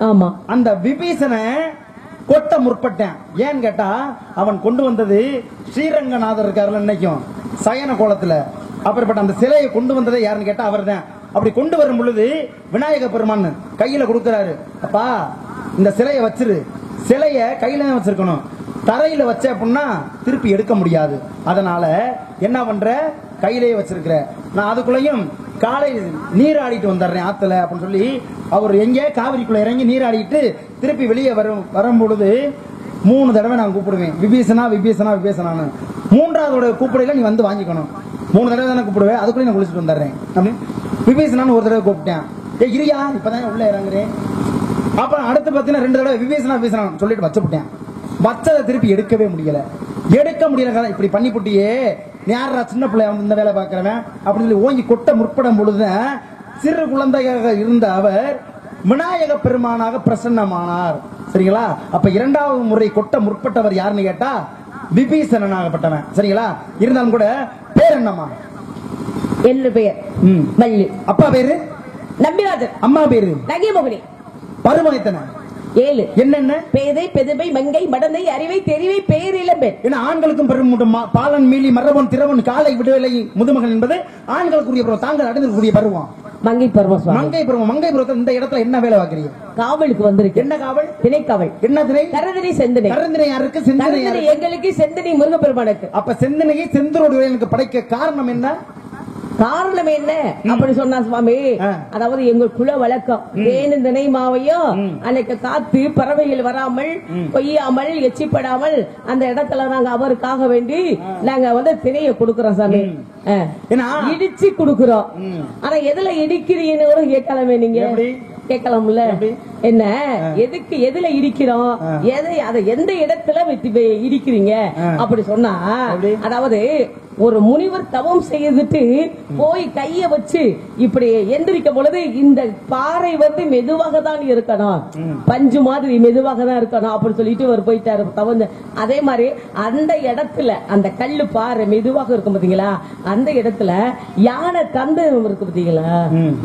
ஆமா. அந்த விபீஷனை கொட்ட முற்பட்டேன். ஏன்னு கேட்டா அவன் கொண்டு வந்தது ஸ்ரீரங்கநாதர் இருக்காருல இன்னைக்கும் சயன கோலத்துல, அப்படிப்பட்ட அந்த சிலையை கொண்டு வந்ததே யாருன்னு கேட்டா அவர் தான். அப்படி கொண்டு வரும் பொழுது விநாயக பெருமான் கையில கொடுக்கிறாரு. அப்பா இந்த சிலையை வச்சிரு, சிலைய கையில தான் வச்சிருக்கணும், தரையில வச்ச அப்படின்னா திருப்பி எடுக்க முடியாது, அதனால என்ன பண்ற கையிலேயே வச்சிருக்கிற, நான் அதுக்குள்ளயும் காலை நீராடிட்டு வந்துடுறேன் ஆத்துல அப்படின்னு சொல்லி அவர் எங்கே காவிரிக்குள்ள இறங்கி நீராடிட்டு திருப்பி வெளியே வரும் பொழுது 3 தடவை நான் கூப்பிடுவேன், விபீஷனா விபீஷனா விபீஷனான்னு. 3வது கூப்பிடையில நீ வந்து வாங்கிக்கணும். 3 தடவை தானே கூப்பிடுவேன், அதுக்குள்ளே நான் குளிச்சுட்டு வந்துடுறேன் அப்படின்னு விபீஷனான்னு ஒரு தடவை கூப்பிட்டேன். இரியா இப்பதான் உள்ள இறங்குறேன். அப்புறம் அடுத்து பாத்தீங்கன்னா 2 தடவை விபீஷனா விபீஷனா சொல்லிட்டு வச்சுட்டேன். வச்சதை திருப்பி எடுக்கவே முடியல. இப்படி பண்ணி புட்டியே யாரா சின்ன பிள்ளை வந்து இந்த வேலை பார்க்கிறவன் அப்படின்னு சொல்லி ஓங்கி கொட்ட முற்படும் பொழுது சிறு குழந்தையாக இருந்த அவர் விநாயக பெருமானாக பிரசன்னமானார். சரிங்களா? அப்ப 2வது முறை கொட்ட முற்பட்டவர் யாருன்னு கேட்டா விபீஷணனாகப்பட்டவன். சரிங்களா? இருந்தாலும் கூட பேர் என்னம்மா? என்ன பெயர்? மல்லி. அப்பா பேரு நம்பிராஜன். அம்மா பேரு நகைமோகினி. பருவம் எத்தனை? 7. என்னென்ன? பேதை பெதுமை மங்கை மடந்தை அறிவை தெரிவை பேர் இளம்பெண். ஏன்னா ஆண்களுக்கும் பெரும் பாலன் மீலி மரபன் திரவன் காலை விடுதலை முதுமகன் என்பது ஆண்களுக்குரிய பருவம், தாங்கள் அடைந்திருக்கக்கூடிய பருவம் மங்கை பருவம். மங்கை பருவம். மங்கை பருவத்தில் இந்த இடத்துல என்ன வேலை பார்க்கறீங்க? காவலுக்கு வந்திருக்கு. என்ன காவல்? திணைக்காவல். என்ன திணை? கரந்தினை செந்தினை. கரந்தினை யாருக்கு? செந்தினை எங்களுக்கு, செந்தினை முருகப்பெருமானுக்கு. அப்ப செந்தினையை செந்தரோடு எனக்கு படைக்க காரணம் என்ன? காரணம் என்ன அப்படி சொன்னா சுவாமி, அதாவது எங்க குல வழக்கம் தேனும் தினை மாவையும் அன்னைக்கு காத்து பறவைகள் வராமல் கொய்யாமல் எச்சிப்படாமல் அந்த இடத்துல நாங்க அவருக்காக வேண்டி நாங்க திணைய கொடுக்கிறோம் சாமி. இடிச்சு கொடுக்கிறோம். ஆனா எதுல இடிக்கிறீங்கன்னு கூட கேட்கலாமே, நீங்க கேட்கலாம்ல. என்ன எதுக்கு எதுல இடிக்கிறோம், எந்த இடத்துல இடிக்கிறீங்க அப்படி சொன்னா, அதாவது ஒரு முனிவர் தவம் செய்துட்டு போய் கைய வச்சு இப்படி எந்திரிக்க பொழுது இந்த பாறை மெதுவாக தான் இருக்கணும், பஞ்சு மாதிரி மெதுவாக தான் இருக்கணும் அப்படி சொல்லிட்டு அவர் போயிட்டாரு தவம். அதே மாதிரி அந்த இடத்துல அந்த கல்லு பாறை மெதுவாக இருக்கும் பாத்தீங்களா, அந்த இடத்துல யானை தந்தம் இருக்கு பாத்தீங்களா,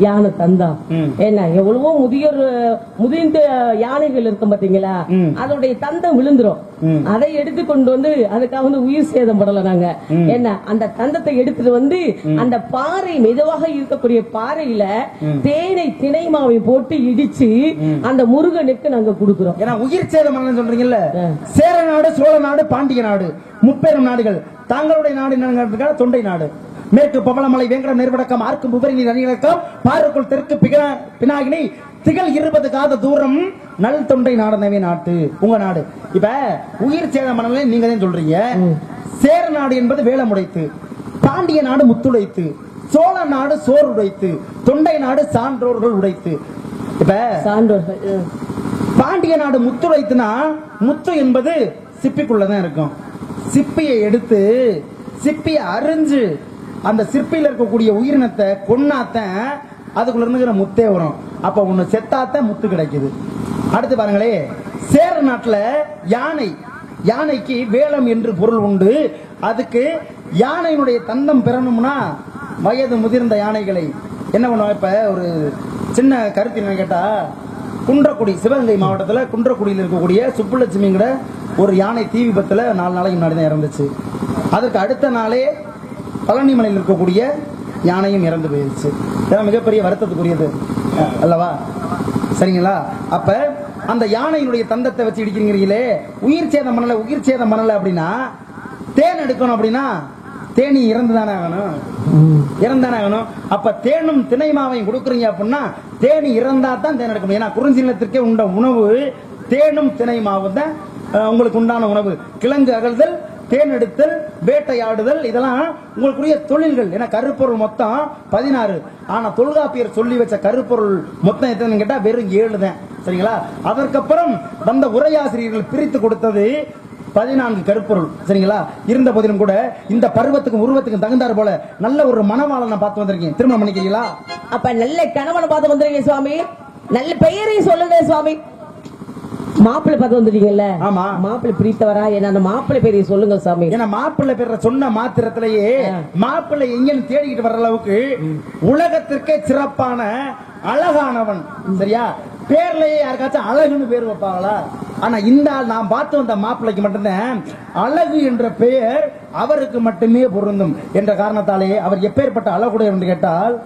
யானை தந்தம். என்ன எவ்வளவோ முதிர்ந்த யானைகள் இருக்கும் பாத்தீங்களா, அதோடைய தந்தம் விழுந்துரும். அதை எடுத்து கொண்டு வந்து அதுக்காக உயிர் சேதம் படல நாங்க. என்ன அந்த தந்தத்தை எடுத்துட்டு அந்த பாறை மெதுவாக இருக்கக்கூடிய பாறையில தேனை திணை மாவை போட்டு இடிச்சு அந்த முருகனுக்கு நாங்க கொடுக்கிறோம். ஏன்னா உயிர் சேதம் சொல்றீங்கல்ல, சேர நாடு, சோழ நாடு, பாண்டிய நாடு, முப்பெரும் நாடுகள். தாங்களுடைய நாடு தொண்டை நாடு. மேற்கு பவளமலை, வேங்கடம், நெருவடக்கம், ஆர்க்கும் உபரி அணியிலக்கம், பாருக்குள் தெற்கு பினாகினி, திகழ் 20 காத தூரம் நல் தொண்டை நாடனவே நாட்டு உங்க நாடு. இப்ப உயிர் சேதம் நீங்க தான் சொல்றீங்க. சேர நாடு என்பது வேலமுடைத்து, பாண்டிய நாடு முத்துடைத்து, சோழ நாடு சோர் உடைத்து, தொண்டை நாடு சான்றோர்கள் உடைத்து. இப்ப சான்றோர்கள் பாண்டிய நாடு முத்துடைத்துனா, முத்து என்பது சிப்பிக்குள்ளதான் இருக்கும். சிப்பியை எடுத்து சிப்பியை அரிஞ்சு அந்த சிற்பியில் இருக்கக்கூடிய உயிரினத்தை கொன்னாத்தான் அதுக்குள்ள இருக்கிற முத்தே வரும். அப்ப ஒண்ணு செத்தாத்தான் முத்து கிடைக்குது. அடுத்து பாருங்களே, சேர நாட்டுல யானைக்கு வேலம் என்று பொருள் உண்டு. அதுக்கு யானையினுடைய தந்தம் பெறணும்னா வயது முதிர்ந்த யானைகளை என்ன பண்ணுவா? இப்ப ஒரு சின்ன கருத்து என்ன கேட்டா, குன்றக்குடி, சிவகங்கை மாவட்டத்தில் குன்றக்குடியில் இருக்கக்கூடிய சுப்புலட்சுமிங்கிற ஒரு யானை தீ விபத்துல 4 நாளைக்கு முன்னாடி தான் இறந்துச்சு. அதற்கு அடுத்த நாளே பழனிமலையில் இருக்கக்கூடிய யானையும் இறந்து போயிருச்சு. மிகப்பெரிய வருத்தத்துக்குரியது அல்லவா? சரிங்களா? அப்ப அந்த யானையினுடைய தந்தத்தை வச்சு இடிக்கிறீங்களே, உயிர் சேதம் பண்ணல அப்படின்னா, தேன் எடுக்கணும் அப்படின்னா தேனி இறந்துதானே ஆகணும். அப்ப தேனும் திணைமாவையும் கொடுக்குறீங்க அப்படின்னா தேனி இறந்தா தான் தேன் எடுக்கணும். ஏன்னா குறிஞ்சிலத்திற்கே உண்ட உணவு தேனும் திணைமாவும் தான் உங்களுக்கு உண்டான உணவு. கிழங்கு அகழ்தல், தேன் எடுத்தல், வேட்டையாடுதல், இதெல்லாம் உங்களுக்குரிய தொழில்கள். ஏன்னா கருப்பொருள் மொத்தம் 16. ஆனா தொல்காப்பியர் சொல்லி வச்ச கருப்பொருள் மொத்தம் எத்தனை கேட்டா வெறும் 7 தான். சரிங்களா? அதற்கப்புறம் வந்த உரையாசிரியர்கள் பிரித்து கொடுத்தது 14 கருப்பொருள். சரிங்களா? இருந்த போதிலும் கூட இந்த பருவத்துக்கும் உருவத்துக்கும் தகுந்தார் போல நல்ல ஒரு மனவாளனை பார்த்து வந்திருக்கீங்க. திருமணம் பண்ணிக்கிறீங்களா? அப்ப நல்ல கணவனை பார்த்து வந்திருக்கீங்க சுவாமி. நல்ல பெயரையும் சொல்லுங்க சுவாமி. மாப்பிள்ளை பார்த்து வந்துட்டீங்கல்ல? ஆமா. மாப்பிள்ளை பிரித்தவரா? என்ன மாப்பிள்ளை பேரை சொல்லுங்க சாமி. ஏன்னா மாப்பிள்ளை பேர சொன்ன மாத்திரத்திலேயே மாப்பிள்ளை எங்கன்னு தேடிக்கிட்டு வர்ற அளவுக்கு உலகத்திற்கே சிறப்பான அழகானவன். சரியா? பேர்லயே யாருக்காச்சும் அழகுன்னு பேர் வைப்பாங்களா? ஆனா இந்த நான் பார்த்து வந்த மாப்பிள்ளைக்கு மட்டும்தான் அழகு என்ற பெயர் அவருக்கு மட்டுமே பொருந்தும் என்ற காரணத்தாலே அவர் எப்பேற்பட்ட அழகுடைய என்று கேட்டால்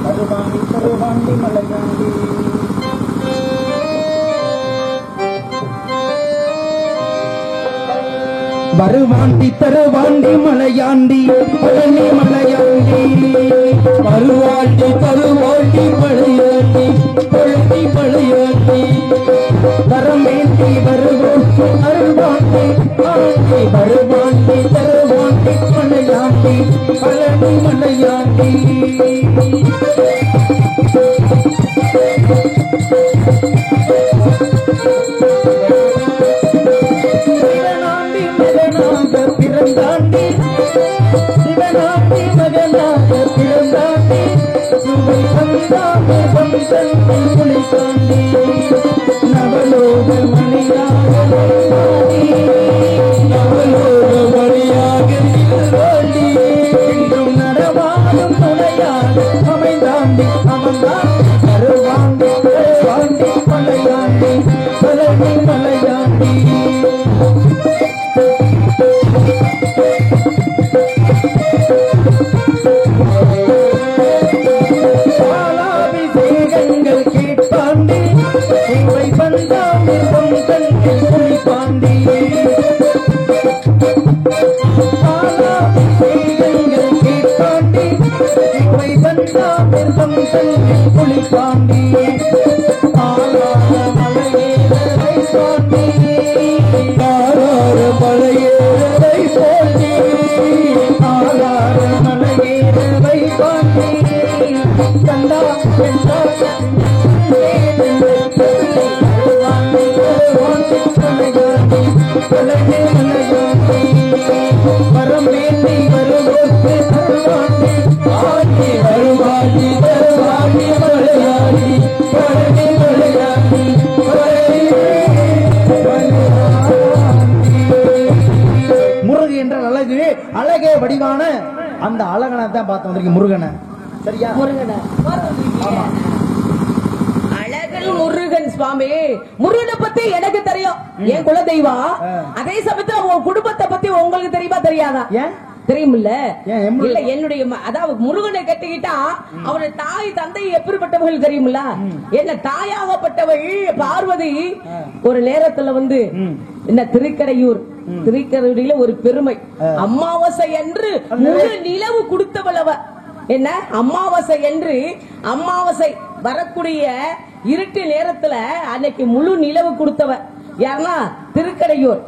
தருவாண்டி தருவாண்டி மலையாண்டி வருவாண்டி தருவாண்டி மலையாண்டி பழனி மலையாண்டி வருவாண்டி தருவாண்டி மலையாண்டி பழனி மலையாண்டி வரமேண்டி வருவோம் அருள்வாண்டி ஆண்டி வருவாண்டி தருவாண்டி மலையாண்டி பழனி மலையாண்டி பிறந்தாண்டி சிவனாண்டி மகனாக பிறந்தாண்டி சுவை வந்தாண்டி வந்தன் குளித்தாண்டி நவலோக மணியாக நவலோக மணியாக இருந்தாண்டி என்றும் நடவாடும் துணையாக அமைந்தாண்டி அமர்ந்தாண்டி தருவாண்டி தருவாண்டி மலையாண்டி பழனி மலையாண்டி பாலாபிஷேகங்கள் கேட்பாண்டி உவை வந்தாண்டி பொங்கல் குளிப்பாண்டி பாலாபிஷேகங்கள் கேட்பாண்டி உவை வந்தாண்டி பொங்கல் குளிப்பாண்டி ஆளார மலையேறவை பாண்டி ஆளார மலையேறவை போண்டி ஆளார மலையேறவை பாண்டி கண்டா கண்டா வரம் வேண்டி வருவோக்கு தருவாண்டி ஆண்டி வருவாண்டி தருவாண்டி மலையாண்டி பழனி மலையாண்டி முருகு என்ற அழகு அழகே வடிவான அந்த அழகனை தான் பார்த்து வந்திருக்கு முருகனை. சரியா? முருகனை அழகல் முருகன் சுவாமி. முருகனை பத்தி எனக்கு தெரியும், என் குல தெய்வம். அதே சமயத்துல உங்க குடும்பத்தை பத்தி உங்களுக்கு தெரியுமா தெரியாதா? தெரியுமில்ல? இல்ல, என்னுடைய அதாவது முருகனை கட்டிக்கிட்டா அவருடைய தாய் தந்தை எப்படிப்பட்டவர்கள் தெரியுமில்ல? என்ன தாயாகப்பட்டவள் பார்வதி ஒரு நேரத்துல வந்து என்ன திருக்கடையூர்ல ஒரு பெருமை, அமாவாசை என்று முழு நிலவு கொடுத்தவள் அவ. என்ன அமாவாசை என்று அமாவாசை வரக்கூடிய இருட்டு நேரத்துல அன்னைக்கு முழு நிலவு கொடுத்தவ யாருன்னா திருக்கடையூர்.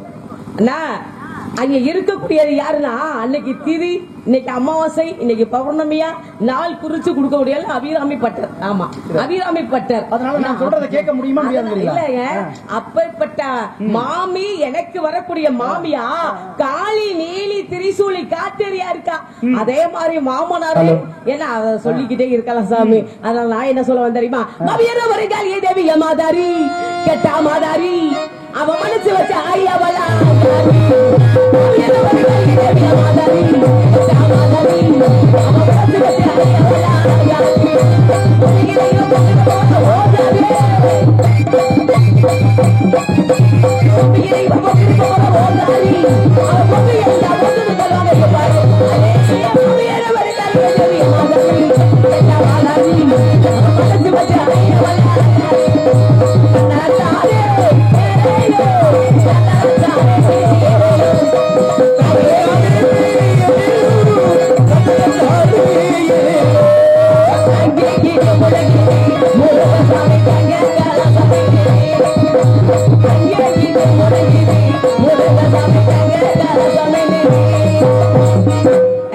அங்க இருக்கக்கூடியது யாருன்னா அன்னைக்கு திதி, இன்னைக்கு அமாவாசை, இன்னைக்கு பௌர்ணமியா நாள் குறிச்சு கொடுக்கக்கூடிய அபிராமி பட்டர். ஆமா, அபிராமி பட்டர். அதனால நான் சொல்றத கேட்க முடியுமா? இல்லைங்க, அப்பேற்பட்ட மாமி எனக்கு வரக்கூடிய மாமியா காளி நீலி திரிசூலி காட்டேரியா இருக்கா. அதே மாதிரி மாமனாரு என்ன சொல்லிக்கிட்டே இருக்கலாம் சாமி. அதனால நான் என்ன சொல்ல வந்தேன் தெரியுமா? மாமியார வருகாலியே தேவி மாதாரி கெட்டா மாதாரி அவ மனசு வச்ச ஐயாவலா மாமியார வருகாலியே தேவி மாதாரி கெட்டா மாதாரி அவ மனசு வச்ச ஐயாவலா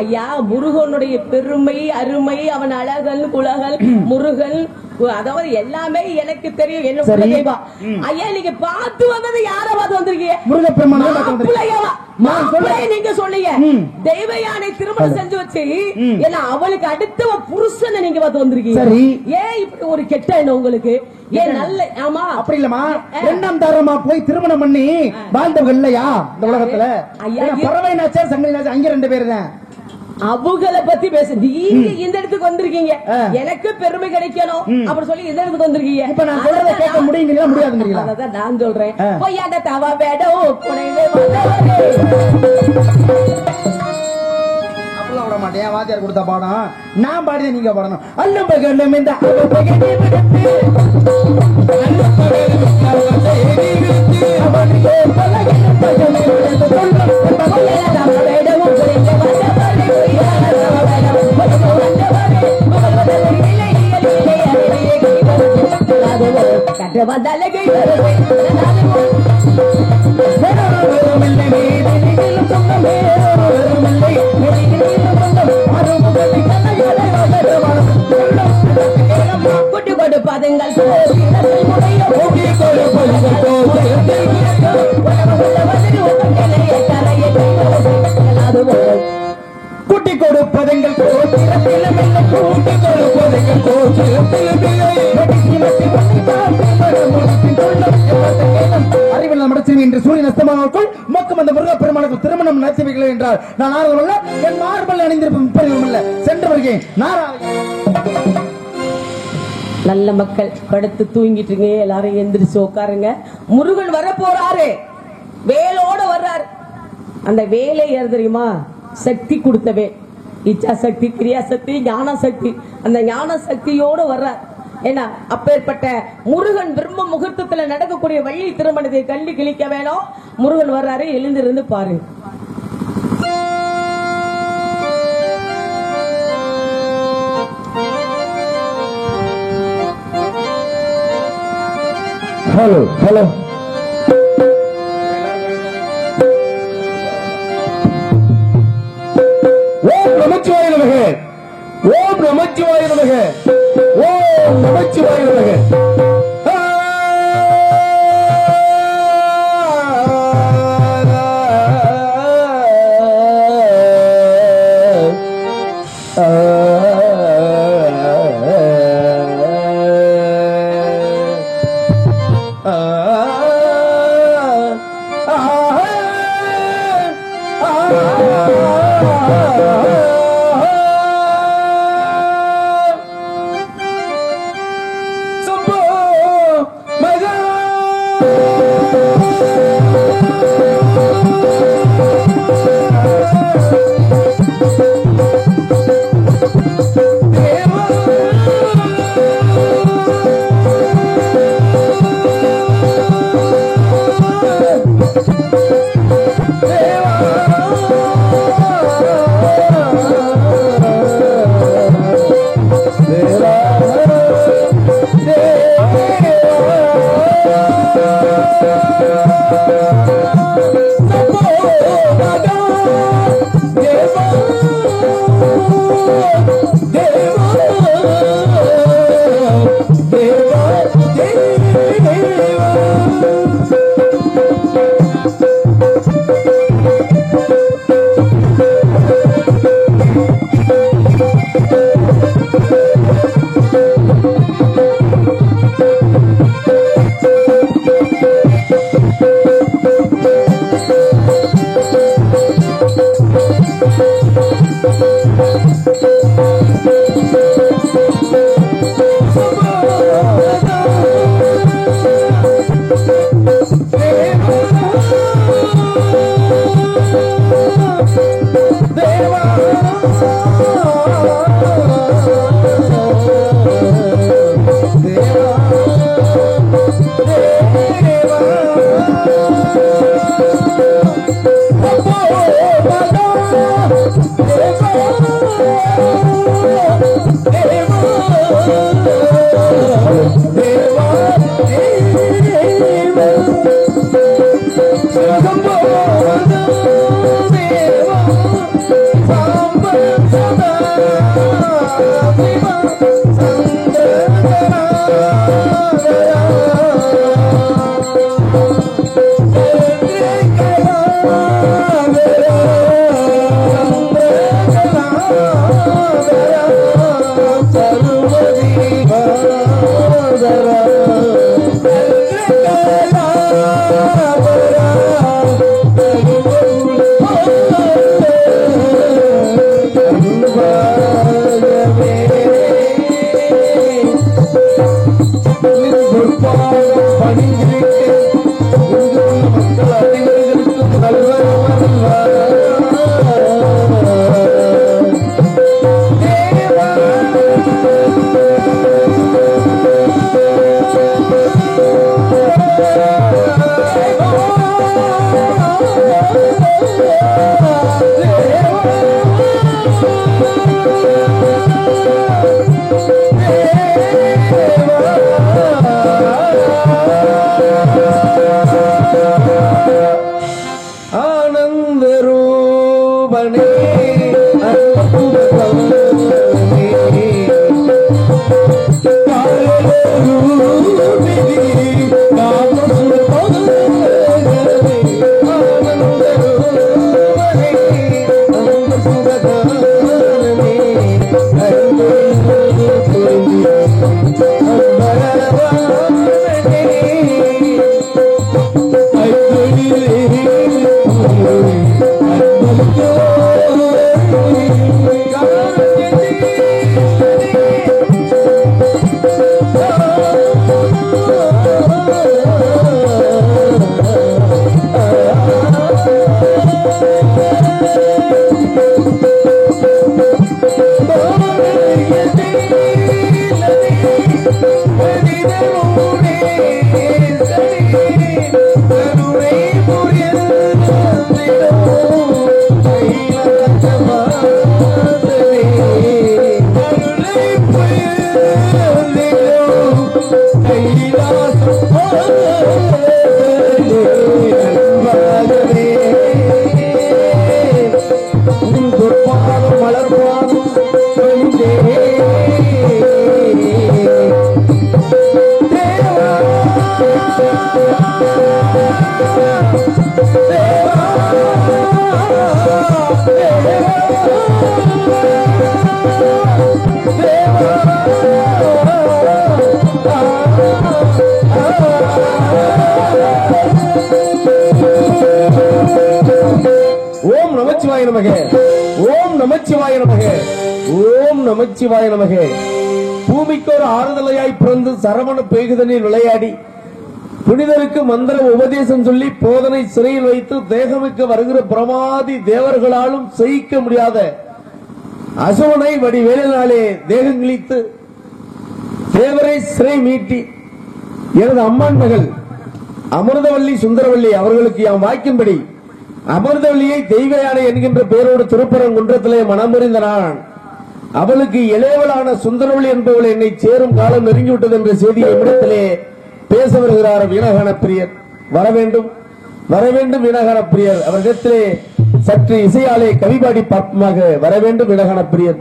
ஐயா, முருகனுடைய பெருமை அருமை, அவன் அழகல் குலகல் முருகன், அதாவது எல்லாமே எனக்கு தெரியும். என்ன தெய்வம் ஐயா, நீங்க பார்த்து வந்தது யார பார்த்து வந்திருக்கீங்க? நீங்க சொன்னீங்க தெய்வ யானை திருமணம் செஞ்சு வச்சு ஏன்னா அவளுக்கு அடுத்த புருஷனை நீங்க பார்த்து வந்திருக்கீங்க. ஏன் இப்படி ஒரு கெட்ட எண்ணம் உங்களுக்கு? ஏன் நல்ல ஆமா அப்படி இல்லமா, இரண்டாம் தாரமா போய் திருமணம் பண்ணி வாழ்ந்தவங்க இல்லையா இந்த உலகத்துல? பறவை நாச்சர் சங்கரி நாச்சர் அங்க ரெண்டு பேரு தான். அவங்கள பத்தி பேச நீங்க இந்த இடத்துக்கு வந்திருக்கீங்க, எனக்கு பெருமை கிடைக்கணும் அப்படி சொல்லி இந்த இடத்துக்கு வந்திருக்கீங்க. இப்ப நான் சொல்றத கேட்க முடியுங்களா முடியாதுங்களா? அதான் நான் சொல்றேன். பொய்யாத தவ வேடம் புனைவே வந்தவரே. அப்படிலாம் விட மாட்டேன். வாத்தியார் கொடுத்த பாடம் நான் பாடிய நீங்க பாடணும். அல்லம் பகலும் இந்த பகலே விடுத்து அல்லம் பகலும் அவனுக்கு பலகலும் பகலே விடுத்து சொல்லும் பொய்யாத தவ வேடம் புனைவே வந்தவரே. பொய்யாத தவ வேடம் புனைவே வந்தவரே. மகள்வதற்கு இல்லை இல்லை அறிவே கைவரது அதுவோ கட்ட வந்தாலே கைவரது குட்டி கொடு பதங்கள் குட்டி கொடு பதங்கள் அறிவில் நடத்தி இன்று சூரியன் அஸ்தமானவர்கள் மொக்கம் அந்த முருக பெருமானுக்கு திருமணம் நடத்துவீர்கள் என்றால் நான் ஆர்வமல்ல, என் மார்பல் அணிந்திருக்கும் பெருமல்ல சென்று வருகிறேன். நல்ல மக்கள் படுத்து தூங்கிட்டு இருக்கீங்க, எல்லாரும் எந்திரிச்சு உட்காருங்க. முருகன் வர போறாரு, வேலோட வர்றாரு. அந்த வேலை யார் தெரியுமா? சக்தி கொடுத்தவே, இச்சா சக்தி, கிரியா சக்தி, ஞான சக்தி. அந்த ஞான சக்தியோடு வர்றார். ஏன்னா அப்பேற்பட்ட முருகன் பிரம்ம முகூர்த்தத்துல நடக்கக்கூடிய வள்ளி திருமணத்தை கல்வி கிழிக்க வேணும். முருகன் வர்றாரு, எழுந்திருந்து பாருங்க. ஹலோ ஹலோ ஓம் நமச்சிவாய நமக, ஓம் நமச்சிவாய நமக, ஓம் நமச்சிவாய நமக. பூமிக்கு ஒரு ஆறுதலையாய் பிறந்து சரவண பெய்குதனில் விளையாடி புனிதருக்கு மந்திர உபதேசம் சொல்லி போதனை சிறையில் வைத்து தேகமிக்க வருகிற பிரமாதி தேவர்களாலும் செய்யிக்க முடியாத அசுவனை வடிவேலினாலே தேகங்களித்து தேவரை சிறை மீட்டி எனது அம்மான் மகள் அமிர்தவல்லி சுந்தரவல்லி அவர்களுக்கு யாம் வாய்க்கும்படி அமிர்தவல்லியை தெய்வ யானை என்கின்ற பெயரோடு திருப்பரங்குன்றத்திலே மனமுறிந்த நான் அவளுக்கு இளையவளான சுந்தரவல்லி என்பவள் என்னை சேரும் காலம் நெருங்கிவிட்டது என்ற செய்தியை இடத்திலே பேச வருகிறார் வீணகான பிரியர். வரவேண்டும் வீணகான பிரியர் அவரிடத்திலே சற்று இசையாலே கவிபாடி பார்ப்பமாக வரவேண்டும் வீணகான பிரியர்.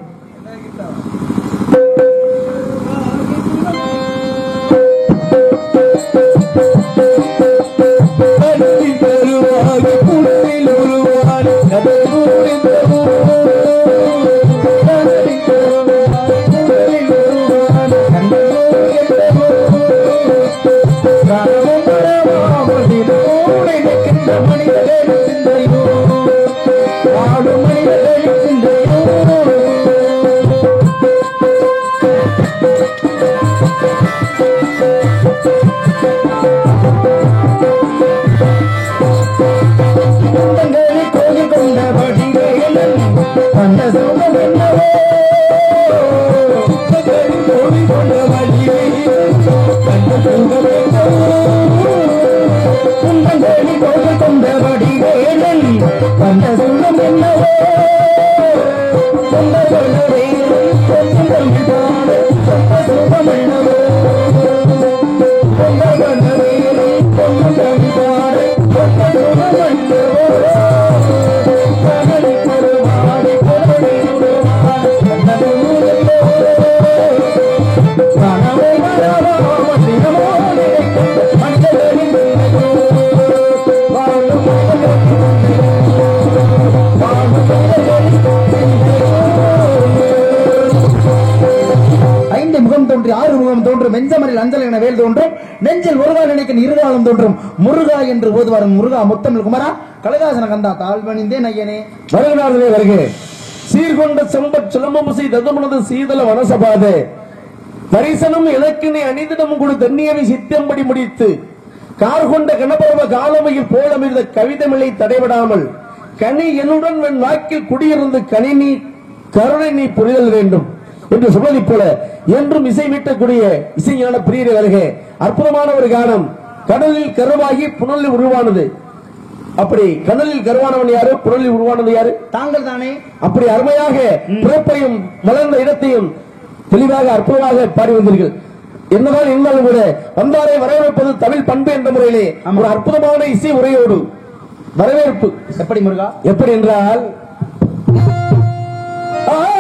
மெஞ்சமரில் அஞ்சல் என வேல் தோன்றும் நெஞ்சில் முருகா நினைக்க இருகாலம் தோன்றும் முருகா என்று ஓதுவார் முருகா முத்தமிழ் குமரா கலகாசன கந்தா தாழ்வணிந்தேன் ஐயனே வருகே சீர்கொண்ட செம்பட் சிலம்பமுசை ததுமனது சீதல வனசபாதே தரிசனம் எனக்கு நீ அணிதிடம் கொடு தண்ணியவை சித்தம்படி முடித்து கார் கொண்ட கணபரம காலமையில் போலமிருந்த கவிதமில்லை தடைபடாமல் கனி என்னுடன் என் வாக்கில் குடியிருந்து கனி நீ கருணை நீ புரிதல் வேண்டும் என்று சொல்வதை போல என்றும் இசை மீட்டக்கூடிய இசைஞான பிரியரை வருக. அற்புதமான ஒரு கானம். கடலில் கருவாகி புனலில் உருவானது. அப்படி கடலில் கருவானவன் யாரு, புனலில் உருவானது யாரு? தாங்கள் தானே. அப்படி அருமையாக பிறப்பையும் வளர்ந்த இடத்தையும் தெளிவாக அற்புதமாக பாடி வந்தீர்கள். என்னதான் இருந்தாலும் கூட வந்தாரை வரவேற்பது தமிழ் பண்பு என்ற முறையிலே ஒரு அற்புதமான இசை உரையோடு வரவேற்பு. எப்படி முருகா? எப்படி என்றால் Oh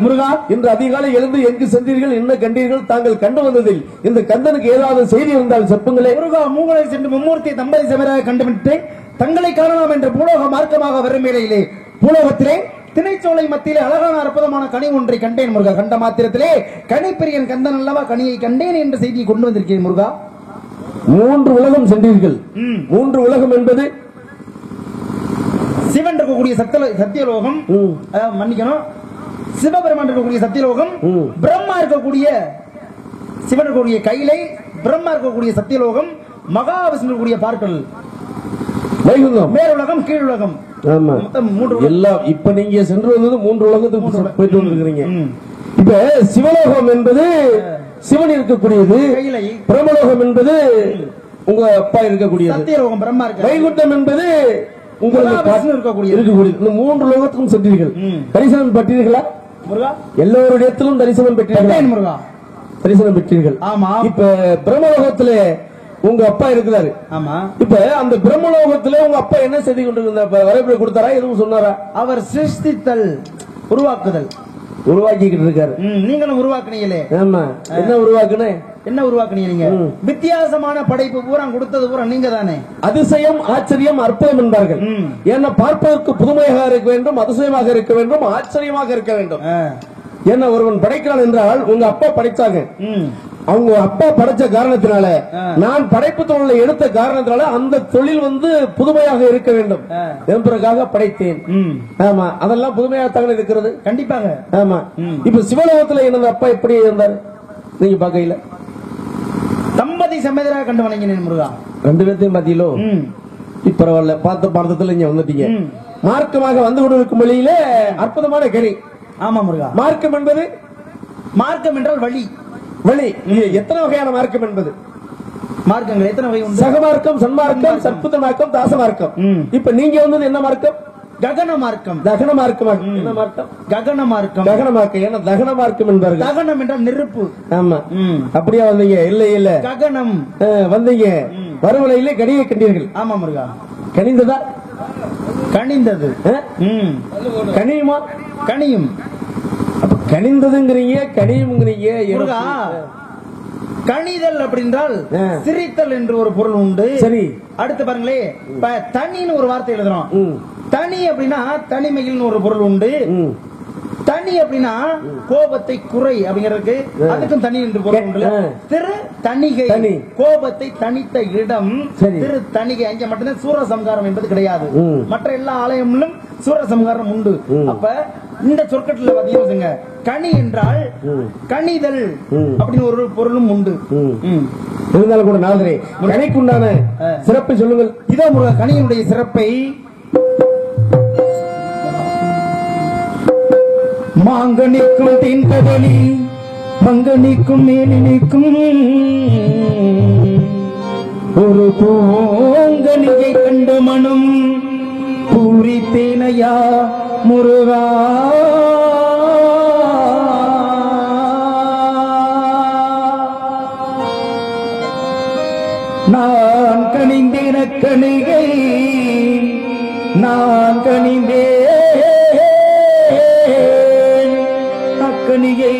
முருகா, இன்று அதிகாலை எழுந்து எங்கு சென்றீர்கள், என்ன கண்டீர்கள், தாங்கள் கண்டு வந்ததில் இந்த கந்தனுக்கு ஏதாவது செய்தி இருந்தால் செப்புங்களே. முருகா, மூவரை சென்று மும்மூர்த்தி தம்பதி சமராக கண்டுவிட்டு தங்களை காணலாம் என்ற பூலோக மார்க்கமாக வரும் வேளையிலே பூலோகத்திலே திணைச்சோலை மத்தியிலே அழகான அற்புதமான கனி ஒன்றை கண்டேன் முருகா. கண்ட மாத்திரத்திலே கனிப்பிரியன் கந்தன் அல்லவா கனியை கண்டேன் என்ற செய்தியை கொண்டு வந்திருக்கேன் முருகா. 3 உலகம் சென்றீர்கள். 3 உலகம் என்பது சிவன் இருக்கக்கூடிய சத்தியலோகம், மன்னிக்கணும், சிவபெருமான் இருக்கக்கூடிய சத்தியலோகம், பிரம்மா இருக்கக்கூடிய சிவன் இருக்கக்கூடிய கைலை, பிரம்மா இருக்கக்கூடிய சத்தியலோகம், மகாவிஷ்ணு இருக்கக்கூடிய பார்க்கல், வைகுந்தம், மேலுலகம், கீழுலகம். எல்லாம் இப்ப நீங்க சென்று வந்தது 3 உலகத்துக்கு போயிட்டு வந்துருக்கீங்க. இப்ப சிவலோகம் என்பது சிவன் இருக்கக்கூடியது, பிரம்மலோகம் என்பது உங்க அப்பா இருக்கக்கூடியது, சத்தியலோகம் பிரம்மா இருக்கு, வைகுண்டம் என்பது உங்களுக்கு இருக்கக்கூடிய. இந்த 3 லோகத்துக்கும் சென்றீர்கள். தரிசனம் பெற்றீர்களா முருகா? எல்லோருடையத்திலும் தரிசனம் பெற்றீர்கள் முருகா. தரிசனம் பெற்றீர்கள். ஆமா. இப்ப பிரம்மலோகத்துல உங்க அப்பா இருக்கிறாரு. ஆமா. இப்ப அந்த பிரம்மலோகத்துல உங்க அப்பா என்ன செய்து கொண்டிருந்தார்? வரைபட கொடுத்தாரா, எதுவும் சொன்னாரா? அவர் சிருஷ்டித்தல், உருவாக்குதல், உருவாக்கிட்டு இருக்காரு. நீங்களும் உருவாக்குனீங்களே. ஆமா. என்ன உருவாக்குனே? என்ன உருவாக்குனீங்க நீங்க? வித்தியாசமான படைப்பு பூரா கொடுத்தது பூரா நீங்க தானே. அதிசயம், ஆச்சரியம், அற்புதம் என்பார்கள். ஏன்னா பார்ப்பதற்கு புதுமையாக இருக்க வேண்டும், அதிசயமாக இருக்க வேண்டும், ஆச்சரியமாக இருக்க வேண்டும். என்ன ஒருவன் படைக்கிறான் என்றால் உங்க அப்பா படைச்சாங்க. அவங்க அப்பா படைச்ச காரணத்தினால, நான் படைப்பு தொழிலை எடுத்த காரணத்தினால அந்த தொழில் புதுமையாக இருக்க வேண்டும் என்பதற்காக படைத்தேன். ஆமா, அதெல்லாம் புதுமையாகத்தான் இருக்கிறது. கண்டிப்பாக. ஆமா. இப்ப சிவலோகத்துல எனது அப்பா எப்படி இருந்தார் நீங்க பாக்கையில? தம்பதி சமேதராக கண்டு வணங்கினேன் முருகா. 2 பேர்த்தையும் பாத்தீங்களோ? பரவாயில்ல, பார்த்த பாடத்துல இங்க வந்துட்டீங்க. மார்க்கமாக வந்து கொண்டு இருக்கும் வழியில அற்புதமான கனி. ஆமா முருகா. மார்க்கம் என்பது, மார்க்கம் என்றால் வழி. வழி எத்தனை வகையான மார்க்கம் என்பது? மார்க்கங்கள் எத்தனை வகை உண்டு? சகமார்க்கம், சன்மார்க்கம், சற்புத்த மார்க்கம், தாச மார்க்கம். இப்ப நீங்க வந்தது என்ன மார்க்கம்? ககன மார்க்கம். தகன மார்க்கம். என்ன மார்க்கம்? ககன மார்க்கம். ககன மார்க்கம். ஏன்னா தகன மார்க்கம் என்பார்கள். ககனம் என்றால் நெருப்பு. ஆமா. அப்படியா வந்தீங்க? இல்ல இல்ல, ககனம் வந்தீங்க. வருவலையிலே கனியை கண்டீர்கள். ஆமா முருகா. கனிந்ததா? கனிந்தது. கனியுமா? கனியும். கனிந்ததுங்கிறீங்க, கனியும்ங்கிறீங்க. முருகா, கணிதல் அப்படின்றால் சிரித்தல் என்று ஒரு பொருள் உண்டு. சரி. அடுத்து பாருங்களே, தனின்னு ஒரு வார்த்தை எழுதுறோம். தனி அப்படின்னா தனிமையில் ஒரு பொருள் உண்டு. தனி அப்படின்னா கோபத்தை குறை அப்படிங்கிறதுக்கு, அதுக்கும் தனி என்று பொருள் உண்டு. திரு தணிகை, கோபத்தை தனித்த இடம். திரு தணிகை, அங்க மட்டும்தான் சூரசம்காரம் என்பது கிடையாது. மற்ற எல்லா ஆலயங்களிலும் சூரசம்காரம் உண்டு. அப்ப இந்த சொற்கட்டில் பாத்தீங்கன்னா கனி என்றால் கணிதல் அப்படின்னு ஒரு பொருளும் உண்டு. இருந்தாலும் கூட நாதரே, கனிக்குண்டான சிறப்பை சொல்லுங்கள். இதோ முருகா, கனியினுடைய சிறப்பை மாங்கனிக்கும் தென்கடலி மங்கனிக்கும் மேலினிக்கும் ஒரு பூங்கனியை கண்டு மனம் பூரித்தேனையா முருகா. நான் கனிந்தேன கணிகை, நான் கணிந்தே அக்கணிகை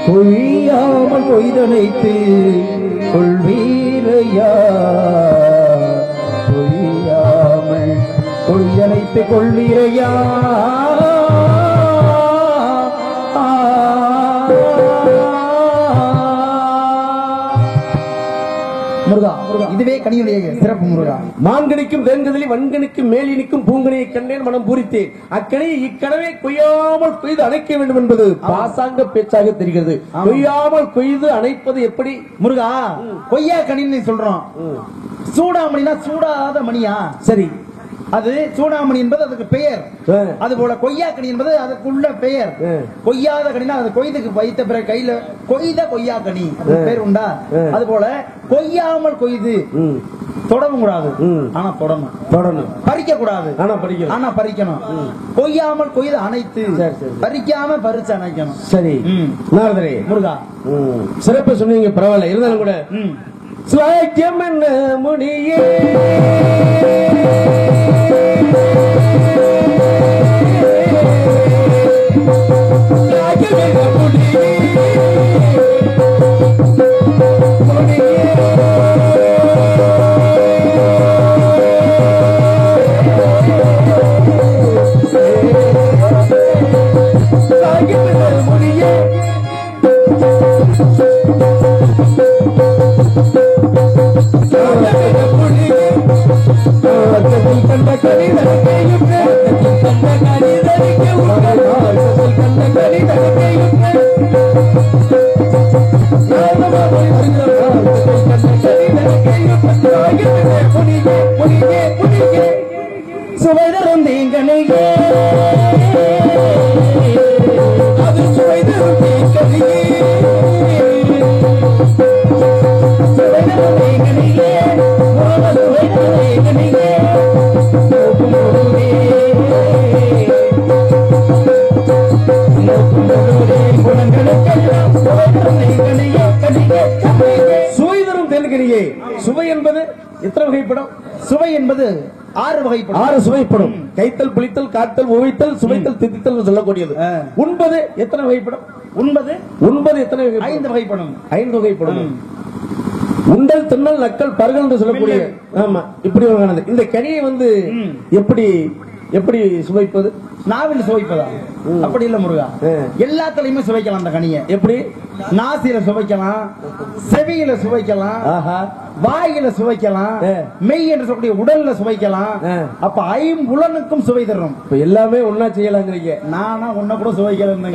பொய்யாமல் பொய்தனைத்து கொள்வீரையா, பொய்யாமல் பொய்தனைத்து கொள்வீரையா. முருகா, இதுவே கனியுடைய சிறப்பு முருகா. மான்கணிக்கும் தேன்கதலி வன்கணிக்கும் மேலினிக்கும் பூங்கனியை கண்டேன் மனம் பூரித்தேன். அக்கனி இக்கனவை கொய்யாமல் கொய்து அணைக்க வேண்டும் என்பது பாசாங்க பேச்சாக தெரிகிறது. கொய்யாமல் கொய்து அணைப்பது எப்படி முருகா? கொய்யா கனின்னு சொல்றோம். சூடாமணினா சூடாத மணியா? சரி, அது சூடாமணி என்பது அதுக்கு பெயர். அதுபோல கொய்யா கனி என்பது அதுக்குள்ள பெயர். கொய்யாத கனினா அது கொய்துக்கு வைத்த பிறகு கையில கொய்த கொய்யா கனி பேர் உண்டா? அதுபோல கொய்யாமல் கொய்து தொடவும் கூடாது, ஆனா தொடணும். பறிக்க கூடாது, ஆனா பறிக்கணும். கொய்யாமல் கொய்து அனைத்து, பறிக்காம பறிச்சு அணைக்கணும். சரி நாரதரே முருகா, சிறப்பு சொன்னீங்க, பரவாயில்ல. இருந்தாலும் கூட சுவாக்கியம் என்ன முடியே சுவைதரும் தீங்கனியே அது சுவைதரும் தீங்கனியே சுவைதரும் தீங்கனியே சுவைதரும் தீங்கனியே சுவைதரும் தென்கனியே. சுவை என்பது எத்தனை வகைப்படும்? சுவை என்பது 6 வகைப்படும். 6 சுவைப்படும். கைத்தல், புளித்தல், காத்தல், உவைத்தல், சுவைத்தல், தித்தித்தல் சொல்லக்கூடியது. உண்பது எத்தனை வகைப்படும்? உண்பது எத்தனை வகை? 5 வகைப்படும். 5 வகைப்படும். உண்டல், தின்னல், நக்கல், பருகல் என்று சொல்லக்கூடிய, ஆமா, இப்படி ஒரு இந்த கனியை வந்து எப்படி சுவைப்பது? நாவில் சுவைப்பதா? அப்படி இல்ல முருகா, எல்லாத்துலயுமே சுவைக்கலாம். அந்த கனியை எப்படி? நாசில சுவைக்கலாம், செவியில சுவைக்கலாம், வாயில சுவைக்கலாம், மெய் என்று சொல்லக்கூடிய உடல்ல சுவைக்கலாம். அப்ப 5 சுவை தரும். எல்லாமே ஒன்னா செய்யலாங்கிறீங்க. நானா ஒன்ன கூட சுவைக்கிறேன்.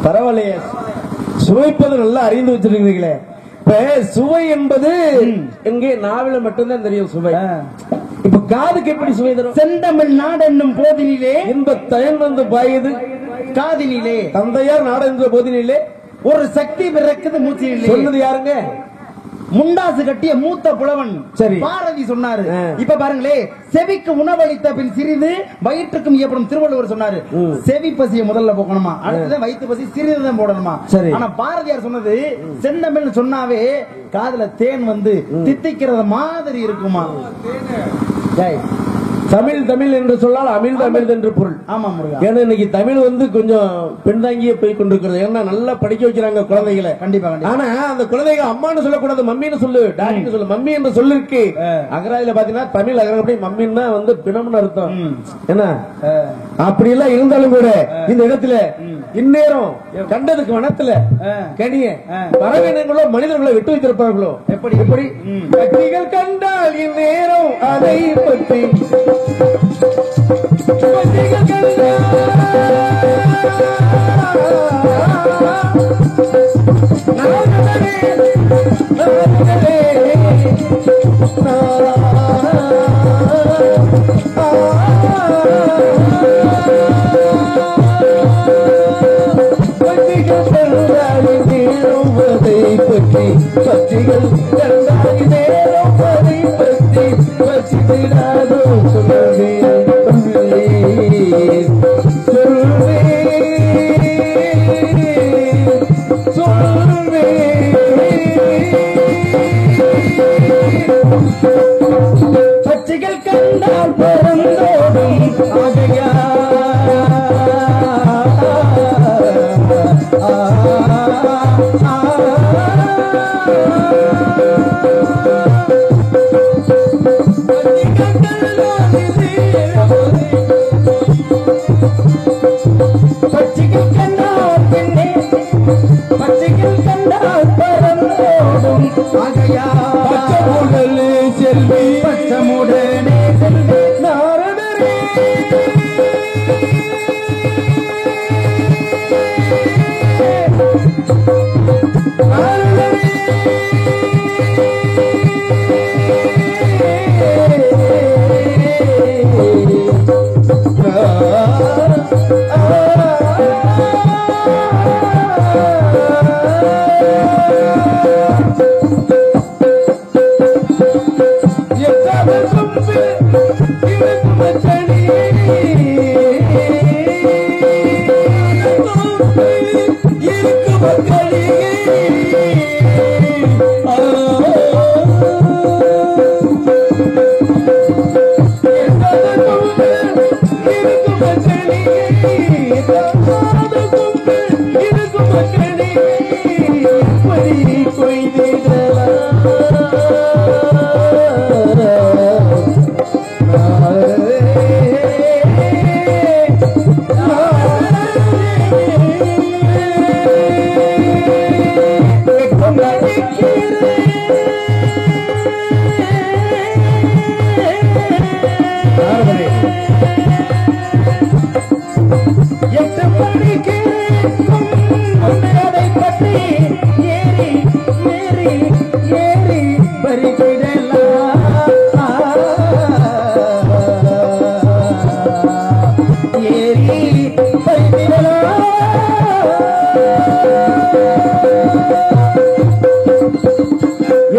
பரவாயில்லையே, சுவைப்பது நல்லா அறிந்து வச்சிருக்கீங்களே. இப்ப சுவை என்பது எங்கே நாவில மட்டும்தான் தெரியும் சுவை. இப்ப காதுக்கு எப்படி சுவை தரும்? செந்தமிழ் நாடு என்னும் போதினிலே இன்ப தயன் வந்து பாயுது காதினிலே, தந்தையார் நாடு என்ற போதினிலே ஒரு சக்தி பிறக்குது மூச்சினிலே. சொன்னது யாருங்க? முண்டாசு கட்டிய மூத்த புலவன் சரி பாரதி சொன்னாரு. இப்ப பாருங்களே, செவிக்கு உணவளித்த பின் சிறிது வயிற்றுக்கும் ஏற்படும். திருவள்ளுவர் சொன்னாரு, செவி பசியை முதல்ல போக்கணுமா, அடுத்ததான் வயிற்று பசி சிறிதுதான் போடணுமா. ஆனா பாரதியார் சொன்னது செந்தமிழ் சொன்னாவே காதுல தேன் வந்து தித்திக்கிறது மாதிரி இருக்குமா. தமிழ் என்று சொன்னால் அமிழ்து என்று பொருள். ஆமா முருகா. ஏன்னா இன்னைக்கு தமிழ் வந்து கொஞ்சம் பின்தாங்கியே போய் கொண்டிருக்கிறது. ஏன்னா நல்லா படிக்க வைக்கிறாங்க குழந்தைகளை. கண்டிப்பா. ஆனா அந்த குழந்தைகள் அம்மான்னு சொல்லக்கூடாது, மம்மின்னு சொல்லு, டாடின்னு சொல்லு. மம்மி என்ற சொல்லு இருக்கு அகராதியில பாத்தீங்கன்னா தமிழ் அகராதி மம்மின்னா வந்து பிணம்னு அர்த்தம். என்ன அப்படி எல்லாம் இருந்தாலும் கூட இந்த இடத்துல இந்நேரம் கண்டதுக்கு வனத்துல கனிய பறவைகளோ மனிதர்களோ விட்டு வைத்திருப்பார்களோ. எப்படி கட்சிகள் கண்டால் இந்நேரம் அதை பற்றி பற்றிகள் கண்டாய் நேரம் அதை பற்றி பற்றிடாதோ சொல்வே பச்சைகள் கண்டால் பறந்தோடும் ஆகையா பச்சைகள் கண்டால் பெண்ணே பச்சைகள் கண்டால் பறந்தோடும் ஆகையா பச்சை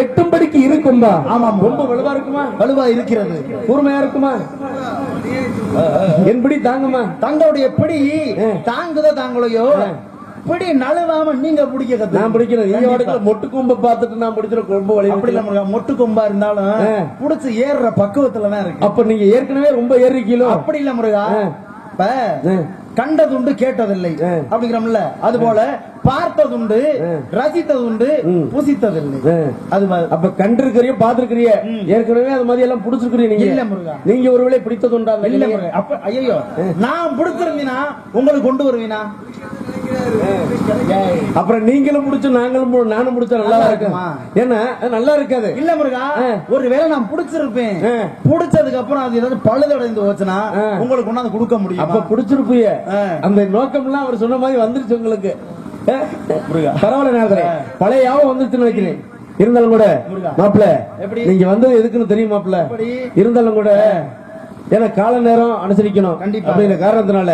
எட்டும்படிக்கு இருக்கும்பா. ஆமா, ரொம்ப வலுவா இருக்குமா? வலுவா இருக்கிறது. கூர்மையா இருக்குமா? என்படி தாங்குமா? தங்களுடைய பிடி தாங்குதோ தாங்களையோ பிடி நழுவாம நீங்க பிடிக்க கத்து. நான் பிடிக்கிறேன். மொட்டு கொம்ப பார்த்துட்டு நான் பிடிச்சிட கொம்பு வலி. அப்படி இல்ல, மொட்டு கொம்பா இருந்தாலும் புடிச்சு ஏறுற பக்குவத்துலதான் இருக்கு. அப்ப நீங்க ஏற்கனவே ரொம்ப ஏறிக்கீங்களோ? அப்படி இல்ல முருகா, இப்ப கண்டதுண்டு கேட்டதில்லை அப்படிங்கிறோம்ல, அது போல பார்த்ததுண்டு ரசித்ததுண்டு புசித்ததில்லை. அது அப்ப கண்டிருக்கிறிய பாத்துருக்கிறிய ஏற்கனவே அது மாதிரி எல்லாம் பிடிச்சிருக்கிறீங்க நீங்க. இல்ல முருகா, நீங்க ஒருவேளை பிடித்ததுண்டா? இல்ல முருகா. அப்ப ஐயோ, நான் பிடிச்சிருந்தீனா உங்களுக்கு கொண்டு வருவீனா? அப்புறம் நீங்களும் முடிச்சு நானும் முடிச்சா நல்லா இருக்குமா? ஏன்னா நல்லா இருக்காது. இல்ல முருகா, ஒருவேளை நான் பிடிச்சிருப்பேன், பிடிச்சதுக்கு அப்புறம் அது ஏதாவது பழுதடைந்து போச்சுன்னா உங்களுக்கு கொண்டாந்து கொடுக்க முடியும். அப்ப பிடிச்சிருப்பீங்க. அந்த நோக்கம் எல்லாம் அவர் சொன்ன மாதிரி வந்துருச்சு உங்களுக்கு. பரவாயில்ல நேரத்துல பழைய யாவும் வந்துருச்சுன்னு நினைக்கிறேன். இருந்தாலும் கூட மாப்பிள்ள, நீங்க வந்தது எதுக்குன்னு தெரியும் மாப்பிள்ள. இருந்தாலும் கூட ஏன்னா கால நேரம் அனுசரிக்கணும் அப்படிங்கிற காரணத்தினால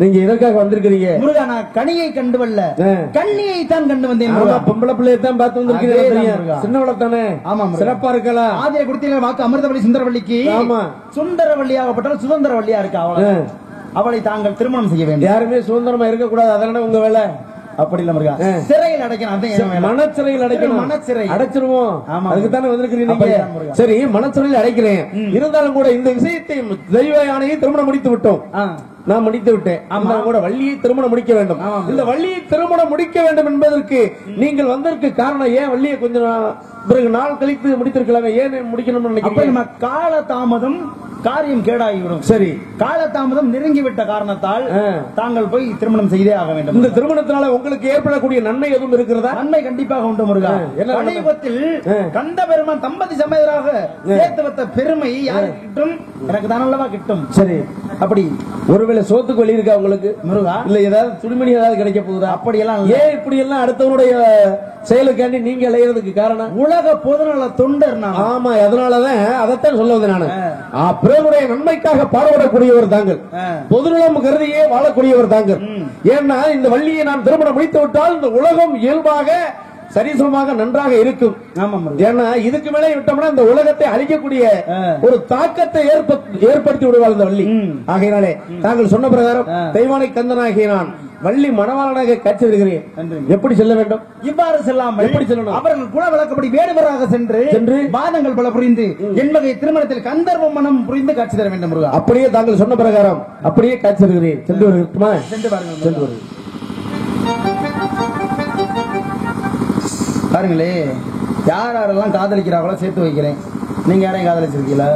நீங்க இதற்காக வந்திருக்கிறீங்க. முருகா, நான் கனியை கண்டு வரல, கண்ணியை தான் கண்டு வந்தேன். பொம்பளை பிள்ளையை தான் பார்த்து வந்திருக்கீங்க. சின்னவள தானே? ஆமா, சிறப்பா இருக்கலாம். ஆதியை கொடுத்தீங்க வாக்கு அமிர்தவள்ளி சுந்தரவள்ளிக்கு. ஆமா, சுந்தரவள்ளியாகப்பட்டாலும் சுதந்திரவள்ளியா இருக்கா அவளை தாங்கள் திருமணம் செய்ய வேண்டும். யாருமே சுதந்திரமா இருக்க கூடாது, அதனால உங்க வேலை. அப்படி இல்ல முருகா, சிறையில் அடைக்கணும். மனச்சிறையில் அடைக்கணும். மனச்சிறை அடைச்சிருவோம். அதுக்கு தானே வந்திருக்கிறீங்க. சரி, மனச்சிறையில் அடைக்கிறேன். இருந்தாலும் கூட இந்த விஷயத்தை தெய்வ யானையை திருமணம் முடித்து விட்டோம். நான் முடித்து விட்டேன். கூட வள்ளியை திருமணம் முடிக்க வேண்டும். இந்த வள்ளியை திருமணம் முடிக்க வேண்டும் என்பதற்கு நீங்கள் வந்ததற்கு காரணம் ஏன்? வள்ளியை கொஞ்சம் பிறகு நாள் கழித்து முடித்திருக்கலாமே, ஏன் முடிக்கணும்னு நினைக்கிறீங்க? கால தாமதம் காரியம் கேடாகிவிடும். சரி, காலதாமதம் நெருங்கிவிட்ட காரணத்தால் தாங்கள் போய் திருமணம் செய்தே ஆக வேண்டும். இந்த திருமணத்தினால உங்களுக்கு ஏற்படக்கூடிய நன்மை எதுவும் இருக்கிறதா? நன்மை கண்டிப்பாக உண்டு முருகா. சமீபத்தில் கந்த பெருமான் தம்பதி சமேதராக சேர்த்து வைத்த பெருமை யாருக்கு கிட்டும்? எனக்கு தான் அல்லவா கிட்டும். சரி, அப்படி ஒருவேளை சோத்துக்கு வழி இருக்கா உங்களுக்கு முருகா? இல்ல ஏதாவது துணிமணி ஏதாவது கிடைக்க போகுதா? அப்படி எல்லாம் ஏன் இப்படி எல்லாம் அடுத்தவனுடைய செயலுக்காண்டி நீங்க இளையறதுக்கு காரணம் உலக பொதுநல தொண்டர். ஆமா, அதனாலதான் அதைத்தான் சொல்ல வந்து நானு. பிறருடைய நன்மைக்காக பாடுபடக்கூடியவர் தாங்கள், பொதுநலம் கருதியே வாழக்கூடியவர் தாங்கள். ஏன்னா இந்த வள்ளியை நான் திருமணம் முடித்து விட்டால் இந்த உலகம் இயல்பாக சரிசமமாக நன்றாக இருக்கும். ஏன்னா இதுக்கு மேலே விட்டோம்னா இந்த உலகத்தை அழிக்கக்கூடிய ஒரு தாக்கத்தை ஏற்படுத்தி விடுவாள் இந்த வள்ளி. ஆகையினாலே தாங்கள் சொன்ன பிரகாரம் தெய்வானை கந்தனாகிய நான் வள்ளி மணவாளனாக காட்சி வருகிறேன். எப்படி செல்ல வேண்டும்? இவ்வாறு செல்லாமல் எப்படி செல்லணும்? அவர்கள் குல வழக்கப்படி வேடுவராக சென்று வாதங்கள் பல புரிந்து என்மகை திருமணத்தில் கந்தர்வ மனம் புரிந்து காட்சி தர வேண்டும். அப்படியே தாங்கள் சொன்ன பிரகாரம் அப்படியே காட்சி வருகிறேன். சென்று வருகிறோமா? சென்று பாருங்கள். சென்று வருகிறேன். பாருங்களே, யார் யாரெல்லாம் காதலிக்கிறாங்களோ சேர்த்து வைக்கிறேன். நீங்க யாரையும் காதலிச்சிருக்கீங்களா?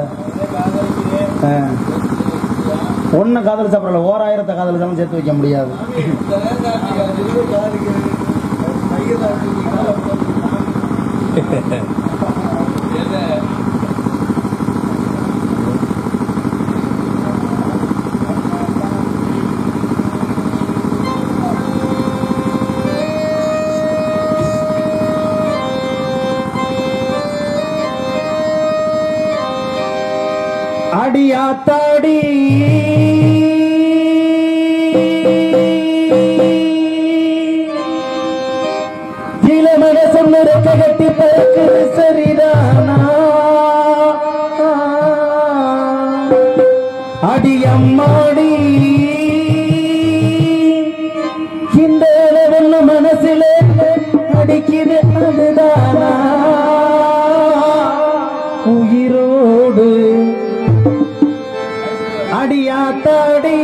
ஒன்ன காதலிச்சா அப்புறம் 1000 காதலிச்சாலும் சேர்த்து வைக்க முடியாது. அடியாத்தாடி இளமன சொன்ன கட்டி பறக்குது சரிதானா அடியம்மாடி இந்த ஒண்ணு மனசுல அடிக்குது அதுதானா உயிரோடு அடியாத்தாடி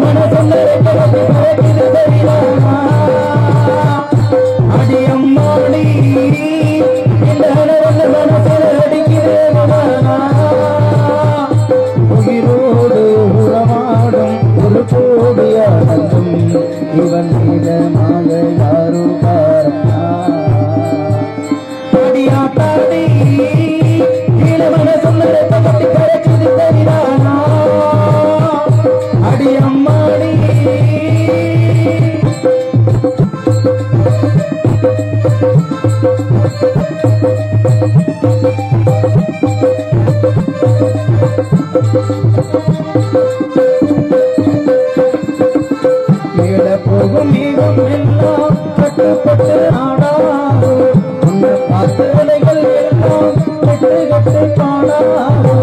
மனசுல சரிதானா அடியம்மாடி இந்த ஒண்ணு மனசுல அடிக்குது அதுதானா உயிரோடு உறவாடும் ஒரு கோடியாடும் இவன் இதமாக யாரும் அடியாத்தாடி இளமன சொன்னதை பற்றி கரைக்குது சரிதானா அடியம்மாடி போகும் மீதும் எல்லாம் கட்டுப்பட்டு ஆடாதோ உன்னை பார்த்து விலைகள் எல்லாம் கட்டு கட்டு காணாதோ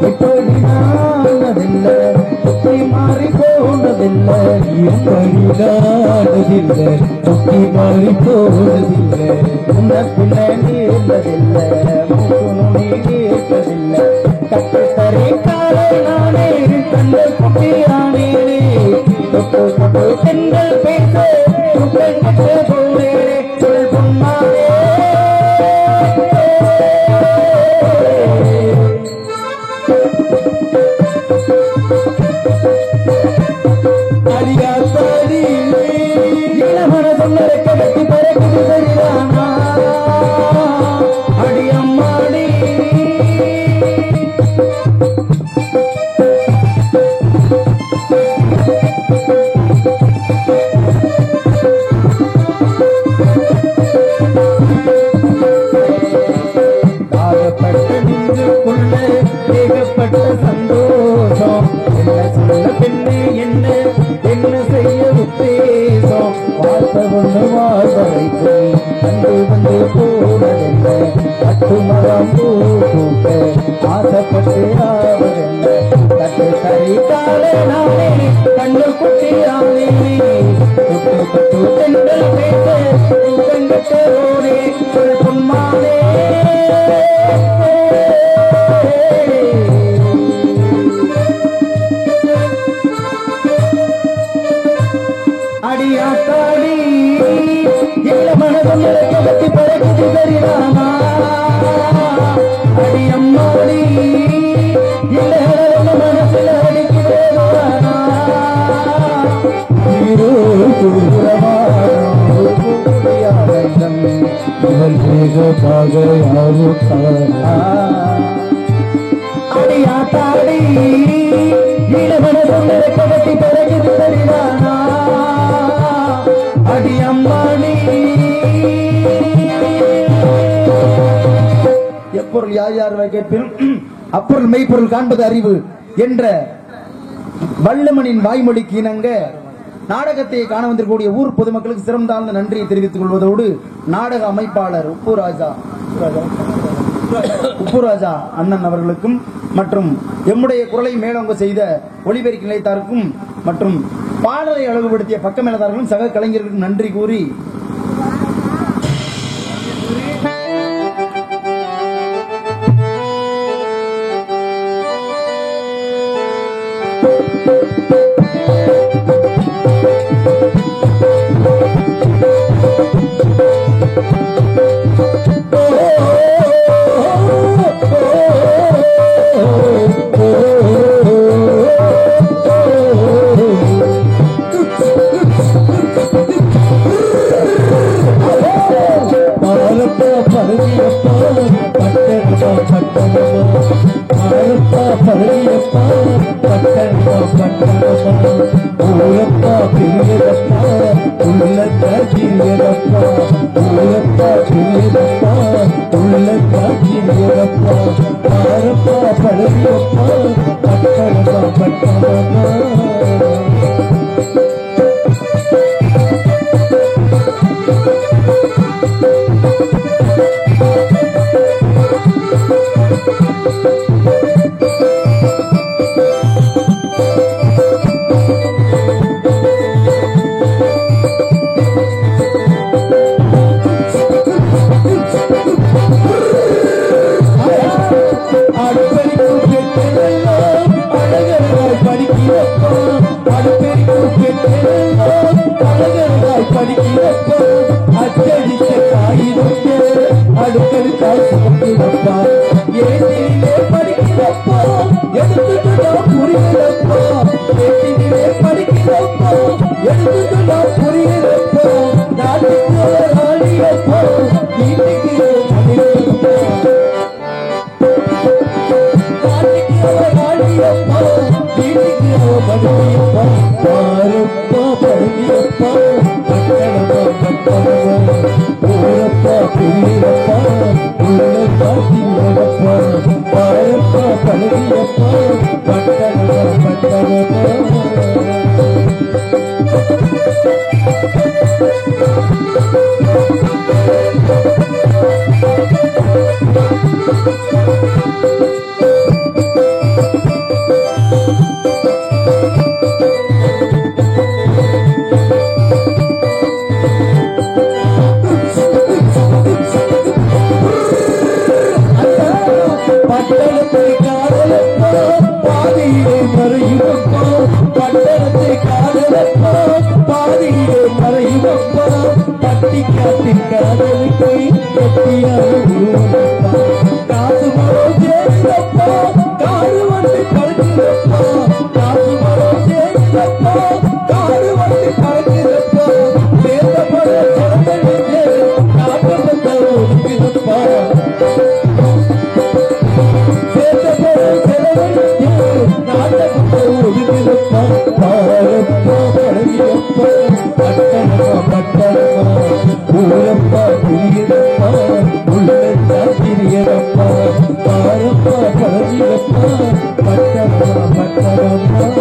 இப்படி நானதில்லை தொட்டி மாறி போனதில்லை எப்படி நானதில்லை தொட்டி மாறி போனதில்லை உன்னை பிள்ளை நீர்ந்ததில்லை மூக்குனி நீர்ந்ததில்லை கட்டு தரே காலை நானே கண்ணு குட்டியானேனே பெண்கள் பேச போனே சொல் பொன்னாலே அடியாத்தாடி இளமன சொன்னதை கட்டி பறக்குது சரிதானா அடியம்மாடி காயப்பட்ட நெஞ்சுக்குள்ள ஏகப்பட்ட சந்தோஷம் என்ன சொல்ல பெண்ணே என்ன என்ன செய்ய உத்தேசம் பார்த்த ஒன்று வாழ்வரைக்கும் வந்து வந்து போவதில்லை கட்டுமரம் பூக்க ஆசைப்பட்டு ஆவதில்லை கட்டு கறி காலை நானே கண்ணு குட்டி ஆனே தொட்டு தொட்டு பெண்கள் பேச கங்கட்டோனே சொல் பொன்மானே அடியாத்தாடி இளமன சொன்னதை பற்றி பறக்குது சரிதானா அடியம்மாடி இளமன மனசுல அடிக்கிறேனா அடியாத்தாடி இளமன சொன்னதை பற்றி பறக்குது சரிதானா அடியம்மாடி எப்பொருள் யார் யார் கேட்பினும் அப்பொருள் மெய்ப்பொருள் காண்பது அறிவு என்ற வள்ளுவனின் வாய்மொழிக்கு இணங்க நாடகத்தை காண வந்திருக்கக்கூடிய ஊர் பொதுமக்களுக்கு சிறந்தாழ்ந்த நன்றியை தெரிவித்துக் கொள்வதோடு நாடக அமைப்பாளர் உப்புராஜா அண்ணன் அவர்களுக்கும் மற்றும் எம்முடைய குரலை மேலோங்க செய்த ஒளிபெருக்கி நிலையத்தாருக்கும் மற்றும் பாடலை அழகுபடுத்திய பக்க மேலதார்களும் சக கலைஞர்களுக்கும் நன்றி கூறி உள்ள அழகாய் படிக்கிறப்பா அச்சடிக்க காகிதத்தை அடுக்கடுக்காய் சுமக்கிறப்பா ஏட்டிலே படிக்கிறப்பா எடுத்துட்டு நான் புரிகிறப்பா ஏட்டிலே படிக்கிறப்பா எடுத்துட்டு நான் புரிகிறப்பா நாட்டுக்கு ஆடியப்பா வீட்டுக்கு மணியப்பா நாட்டுக்கு ஆடியப்பா வீட்டுக்கு மணியப்பா பாரப்பா பழனியப்பா பட்டணமா பட்டணமா ஊரப்பா பெரியப்பா உள்ள காட்டி நடப்பா பாரப்பா பழனியப்பா பட்டணமா பட்டணமா பட்டணத்தை காதலப்பா பாதியிலே மறையுமப்பா பட்டணத்தை காதலப்பா பாதியிலே மறையுமப்பா பட்டி காட்டி காதலுக்கு கட்டியாக உருவப்பா காசு மரம் சேர்ந்தப்பா காடு வந்து பறக்கிறப்பா காசு மரம் சேர்ந்தப்பா காடு வந்து பறக்கிறப்பா சேர்ந்தப்பட சிறந்தே காட்டப்பட்ட ஒதுக்கிறப்பா ஊரப்பா புரியப்பா உள்ள சாத்திரியப்பா பாரப்பா பழனியப்பா பட்டணமா பட்டணமா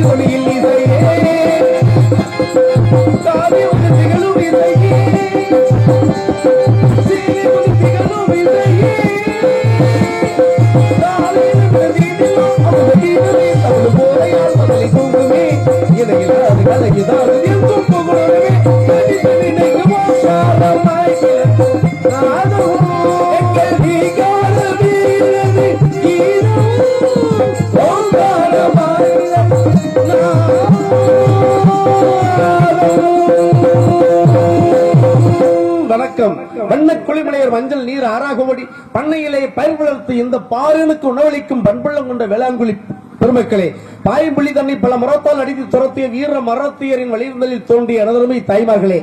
ஒளியில் இசையே காவிய திகழும் இசையே வணக்கம். வண்ண குளிமலையர் மஞ்சள் நீர் ஆறாகும்படி பண்ணையிலே பயிர் வளர்த்து இந்த பாரனுக்கு உணவளிக்கும் பண்புள்ளம் கொண்ட வேளாங்குழி பெருமக்களே, பாயம்புள்ளி தன்னை பல மரத்தால் அடித்து துரத்திய வீர மரத்தியரின் வழியிருந்தலில் தோன்றிய எனதருமை தாய்மார்களே,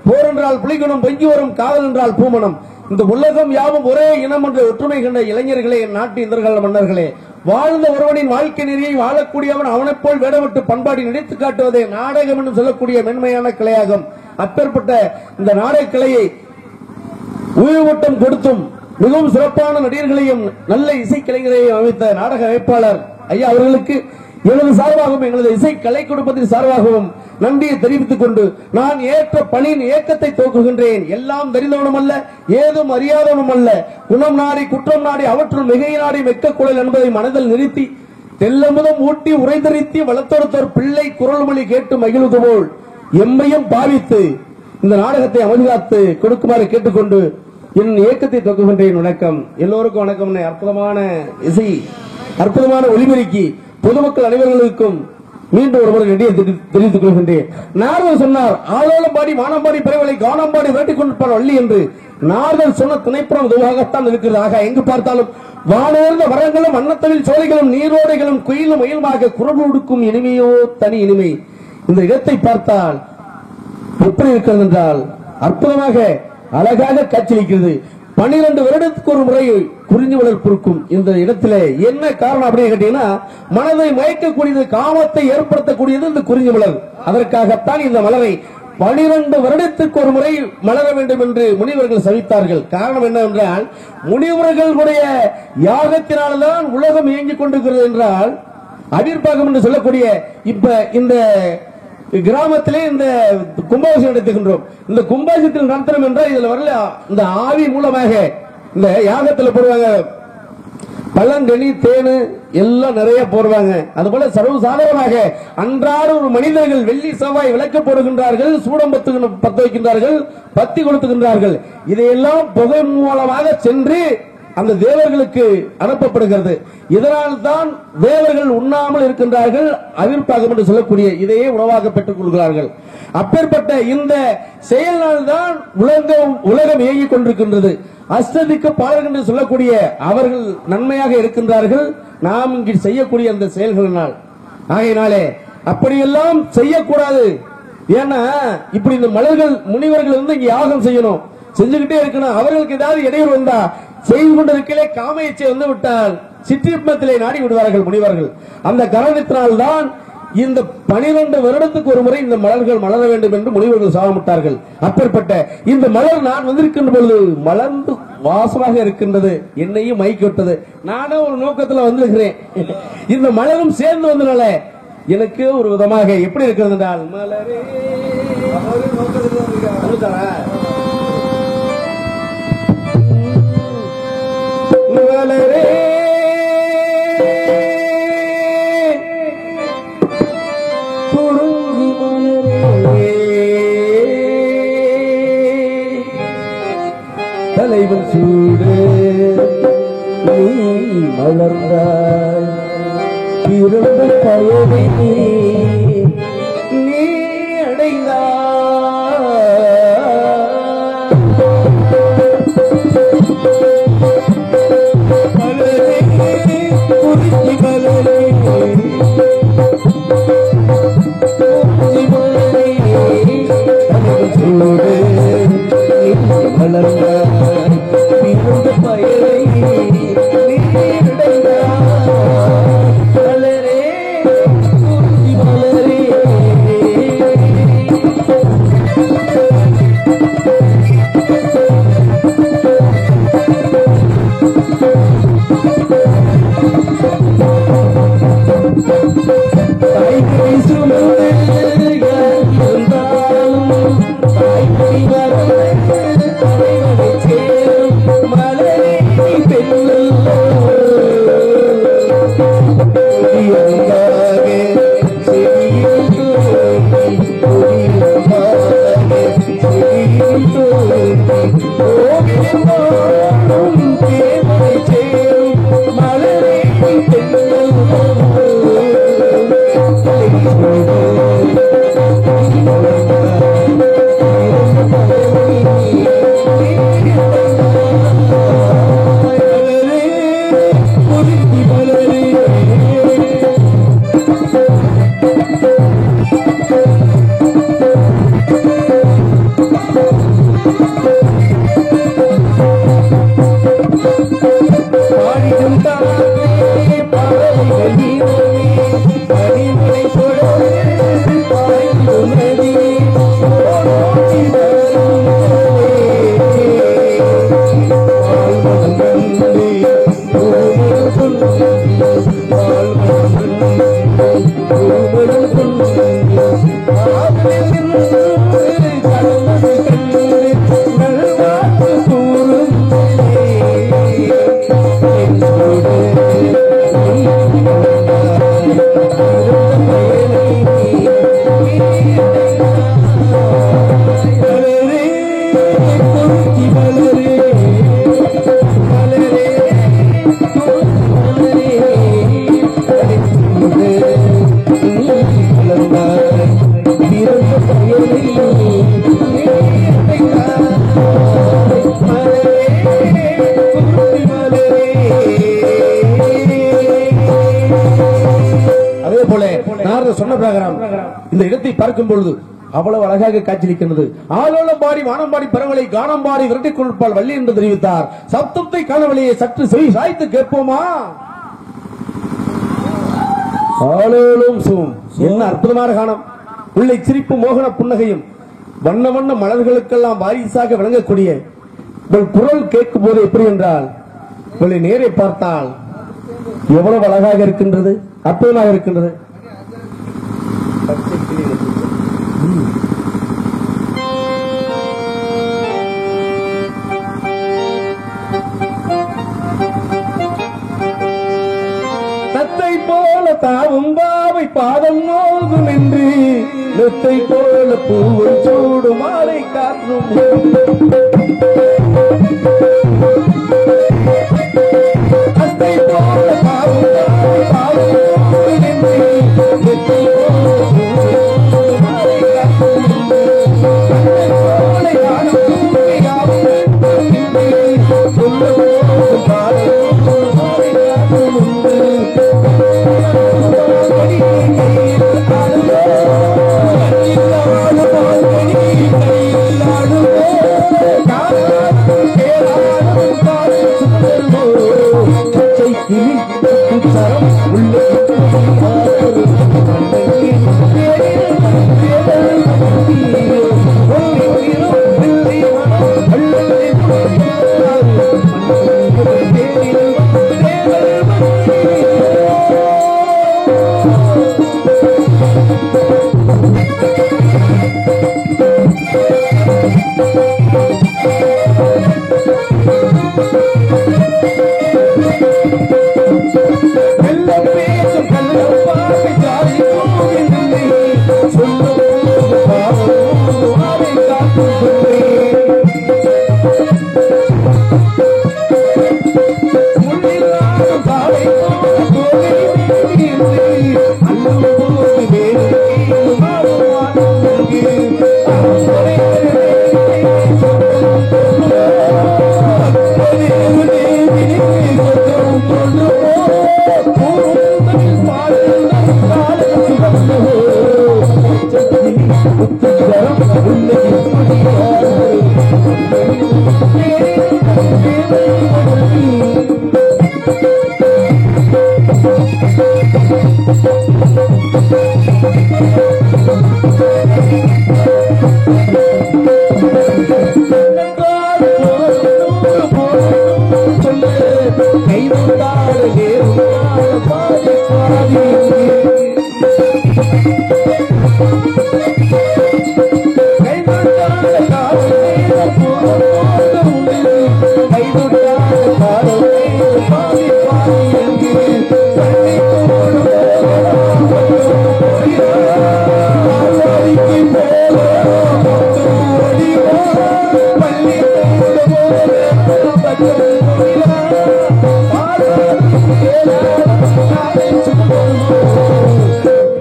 போர் என்றால் புலிகுணம், பொங்கி வரும் காதல் என்றால் பூமணம், இந்த உலகம் யாவும் ஒரே இனம் என்ற ஒற்றுமை கண்ட இளைஞர்களே, நாட்டு இந்திரகால மன்னர்களே, வாழ்ந்த ஒருவனின் வாழ்க்கை நெறியை வாழக்கூடியவன் அவனைப் போல் வேடமிட்டு பண்பாடி நடித்து காட்டுவதே நாடகம் என்று சொல்லக்கூடிய மென்மையான கலையாகும். அப்பேற்பட்ட இந்த நாடக கலையை உயிர்வட்டம் கொடுத்தும் மிகவும் சிறப்பான நடிகர்களையும் நல்ல இசைக்கலைஞரையும் அமைத்த நாடக அமைப்பாளர் ஐயா அவர்களுக்கு எனது சார்பாகவும் எங்களது இசை கலை கொடுப்பதின் சார்பாகவும் நன்றியை தெரிவித்துக் கொண்டு நான் ஏற்ற பணியின் இயக்கத்தை துவக்குகின்றேன். எல்லாம் தெரிந்தவனும் அல்ல, ஏதும் அறியாதவனும் அல்ல, குணம் நாடி குற்றம் நாடி அவற்றுள் மிகை நாடி மெக்க குழல் என்பதை மனதில் நிறுத்தி தெல்லமுதம் ஊட்டி உரைதறித்தி வளர்த்தொருத்தோர் பிள்ளை குரல் மொழி கேட்டு மகிழ்வது போல் எம்மையும் பாவித்து இந்த நாடகத்தை அமைதிகாத்து கொடுக்குமாறு கேட்டுக்கொண்டு என் இயக்கத்தை துவக்குகின்றேன். வணக்கம். எல்லோருக்கும் வணக்கம். அற்புதமான இசை, அற்புதமான ஒளிபெருக்கி பொதுமக்கள் அனைவர்களுக்கும் மீண்டும் ஒரு முறை நடிகை தெரிவித்துக் கொள்கின்றேன். நாரதர் சொன்னார், ஆலோலம் பாடி வானம்பாடி பிறவலை காணம்பாடி விரட்டிக் கொண்டிருப்பார் வள்ளி என்று. நாரதர் சொன்ன துணைப்புறம் இதுவாகத்தான் இருக்கிறது. ஆக எங்கு பார்த்தாலும் வானேர்ந்த வரங்களும் அன்னத்தவில் சோலைகளும் நீரோடைகளும் குயிலும் மயிலுமாக குரல் கொடுக்கும் இனிமையோ தனி இனிமை. இந்த இடத்தை பார்த்தால் எப்படி இருக்கிறது என்றால் அற்புதமாக அழகாக காட்சியளிக்கிறது. 12 வருடத்துக்கு ஒரு முறை குறிஞ்சி மலர் பூக்கும் இந்த இடத்துல என்ன காரணம் அப்படின்னு கேட்டீங்கன்னா, மனதை மயக்கக்கூடியது, காமத்தை ஏற்படுத்தக்கூடியது இந்த குறிஞ்சி மலர். அதற்காகத்தான் இந்த மலரை 12 வருடத்துக்கு ஒரு முறை மலர வேண்டும் என்று முனிவர்கள் சவித்தார்கள். காரணம் என்னவென்றால், முனிவர்களுடைய யாகத்தினால்தான் உலகம் இயங்கிக் கொண்டிருக்கிறது என்றால், அவிர்பாகம் என்று சொல்லக்கூடிய இப்ப இந்த கிராமத்திலே இந்த கும்பாபிஷேகம் நடத்துகின்றோம். இந்த கும்பாபிஷேகத்தில் நடத்தணும் என்றால் இதுல வரல இந்த ஆவி மூலமாக இந்த யாகத்தில் போடுவாங்க, பழங்கனி தேனு எல்லாம் நிறைய போடுவாங்க. அதுபோல சர்வசாதாரணமாக அன்றாட ஒரு மனிதர்கள் வெள்ளி செவ்வாய் விளக்கு போடுகின்றார்கள், சூடம் பத்த வைக்கின்றார்கள், பத்தி கொளுத்துகின்றார்கள். இதையெல்லாம் புகை மூலமாக சென்று அந்த தேவர்களுக்கு அனுப்பப்படுகிறது. இதனால் தான் தேவர்கள் உண்ணாமல் இருக்கின்றார்கள். அவிர்ப்பாகம் என்று சொல்லக்கூடிய இதையே உணவாக பெற்றுக் கொள்கிறார்கள். அப்பேற்பட்ட இந்த செயல்னால் தான் உலகம் இயங்கிக் கொண்டிருக்கின்றது. அஷ்டதிக்கு பாலர்கள் என்று சொல்லக்கூடிய அவர்கள் நன்மையாக இருக்கின்றார்கள் நாம் இங்கு செய்யக்கூடிய அந்த செயல்களினால். ஆகையினாலே அப்படியெல்லாம் செய்யக்கூடாது. ஏன்னா இப்படி இந்த மலர்கள் முனிவர்கள் இருந்து இங்க யாகம் செய்யணும், செஞ்சுக்கிட்டே இருக்கணும். அவர்களுக்கு ஏதாவது இடையூறு வந்தா செய்து கொண்டிருக்கலே காமையச்சை வந்து விட்டால் சிற்றின்பத்திலே நாடி விடுவார்கள் முனிவர்கள். அந்த காரணத்தினால்தான் இந்த 12 வருடத்துக்கு ஒரு முறை இந்த மலர்கள் மலர வேண்டும் என்று முனிவர்கள் சாபமிட்டார்கள். அப்பேற்பட்ட இந்த மலர் நான் வந்திருக்கின்ற பொழுது மலர்ந்து வாசமாக இருக்கின்றது, என்னையும் மயக்கி விட்டது. நானும் ஒரு நோக்கத்தில் வந்திருக்கிறேன். இந்த மலரும் சேர்ந்து வந்தனால எனக்கு ஒரு விதமாக எப்படி இருக்கிறது என்றால், மலரே மலரே குறிஞ்சி மலரே தலைவன் சூடு நீ மலர்ந்தாய், பிறந்த பயனை நீ அடைந்தாய். மலரே பெண்கள் இந்த இடத்தை பார்க்கும் பொழுது அவ்வளவு அழகாக காட்சியளிக்கின்றது. ஆலோலம் பாடி வானம் பாடி பறவலை கானம் பாடி விரட்டிக் கொள்பால் வள்ளி என்று தெரிவித்தார். சப்தத்தை காணவளையே சற்று செவி சாய்த்து கேட்போமா? ஆலோலம் சூம் என்ன அற்புதமான காணம். உள்ளே சிரிப்பு மோகன புன்னகையும் வண்ண வண்ண மலர்களுக்கெல்லாம் வாரிசாக விளங்கக்கூடிய குரல் கேட்கும் போது எப்படி என்றால் இவளை நேரே பார்த்தால் எவ்வளவு அழகாக இருக்கின்றது, அற்புதமாக இருக்கின்றது. தத்தை போல தாவும் பாவை பாதம் நோகும் என்று நெத்தை போல பூவை சூடு மாலை காற்றும் தத்தை போல தாவும் பாவை பாதம் நோகும் என்று நெத்தை போல பூவை சூடு மாலை காற்றும் தத்தை போல யாரும் யாவும் சொல்ல போகும் பாதை மாலை காற்றும்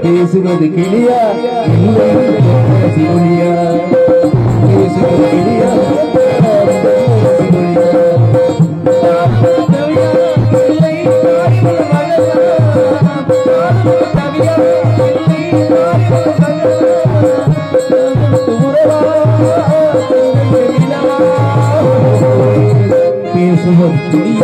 பேசுவது கிளியா இல்லை சிவனியா பேசுவது கிளியா பேசுவது கிளியா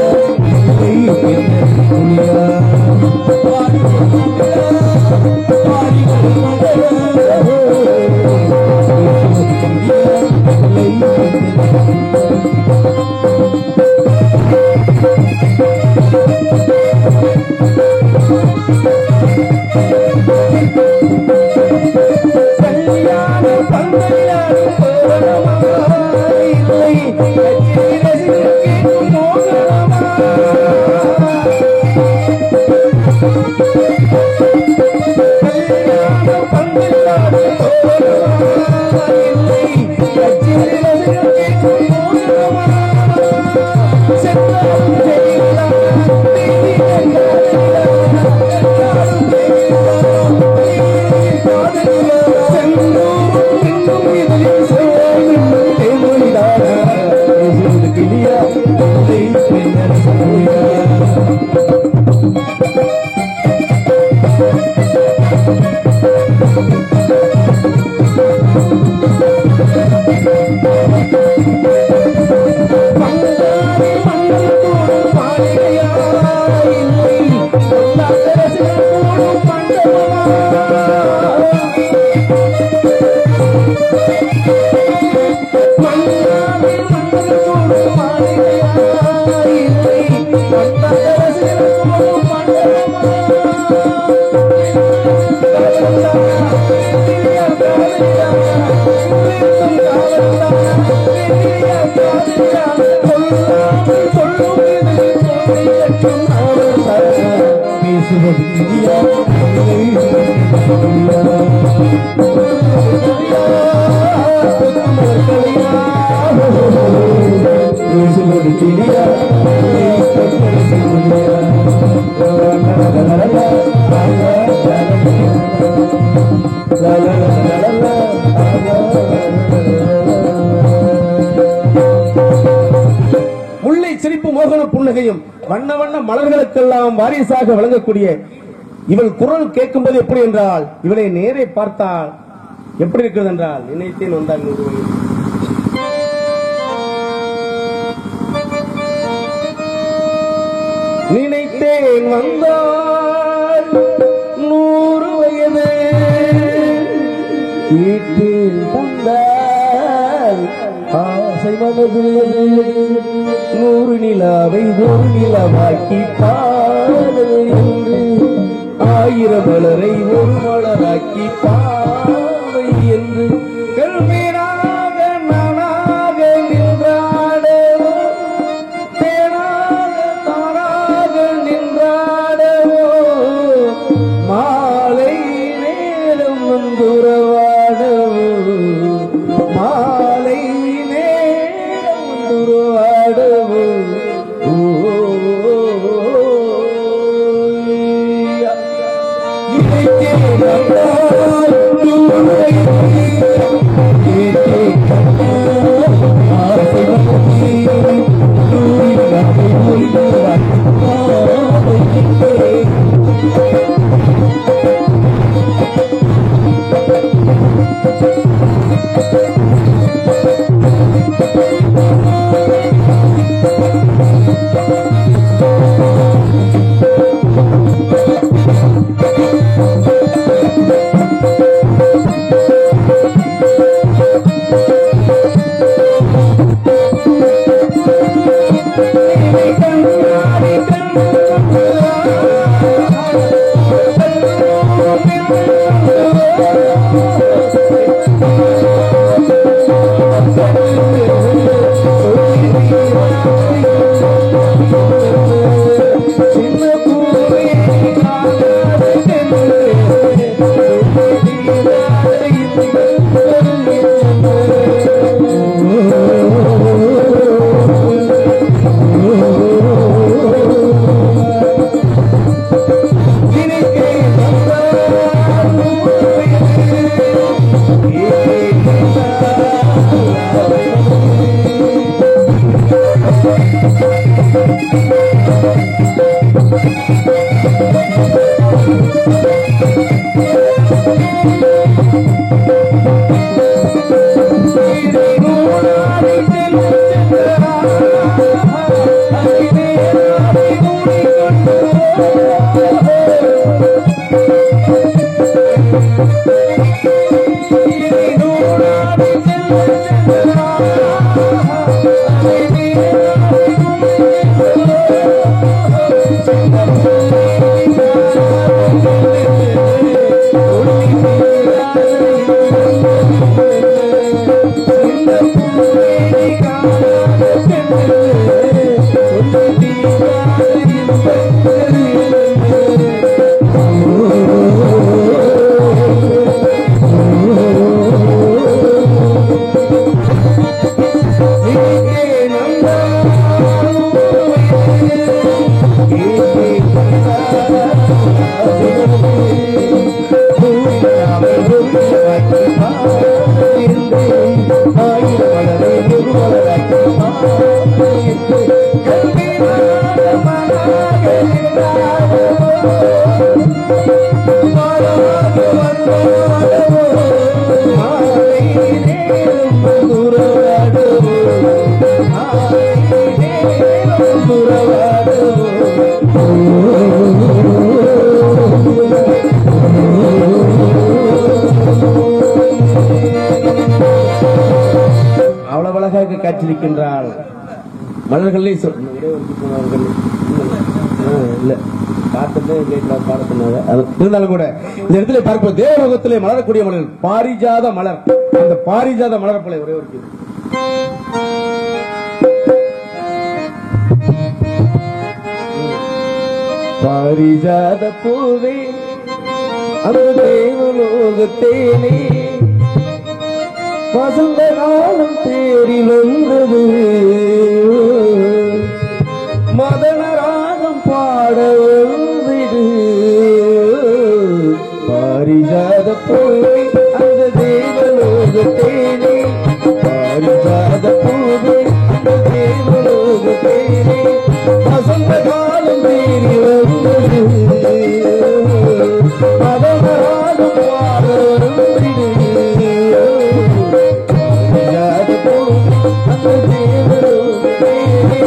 முல்லை சிரிப்பு மோகன புன்னகையும் வண்ண வண்ண மலர்களுக்கெல்லாம் வாரிசாக வழங்கக்கூடிய இவள் குரல் கேட்கும்போது எப்படி என்றால் இவளை நேரே பார்த்தால் எப்படி இருக்கிறது என்றால் நினைத்தேன் வந்தால் நினைத்தேன் வந்தால் 100 வயது வீட்டில் தந்தால் ஆசை மனது 100 நிலாவை 1 நிலவாக்கி பாடல் என்று 1000 மலரை 1 மலராக்கி பாவை என்று கல்மீனாக நானாக நின்றாடவோ தேனாக தானாக நின்றாடவோ மாலை நேரம் வந்துறவாடவோ மாலை நேரம் வந்துறவாடவோ காட்சியிருக்கின்றாள். மலர்களே இல்ல இருந்தாலும் கூட இந்த இடத்துல பார்ப்போம். தேவலோகத்திலே மலரக்கூடிய மலர் பாரிஜாத மலர். அந்த பாரிஜாத மலர் போல ஒரே ஒரு பாரிஜாத பூவே அந்த தேவலோகத்தேனே வசந்த காலம் தேறி வந்தது மதனராகம் பாட வந்திடு பாரிஜாத பூவே அந்த தேவலோகத்தேனே பாரிஜாத பூவே அந்த தேவலோகத்தேனே வசந்த காலம் தேறி வந்தது மதனராகம் பாட வந்திடு பாரிஜாத பூவே அந்த தேவலோகத்தேனே.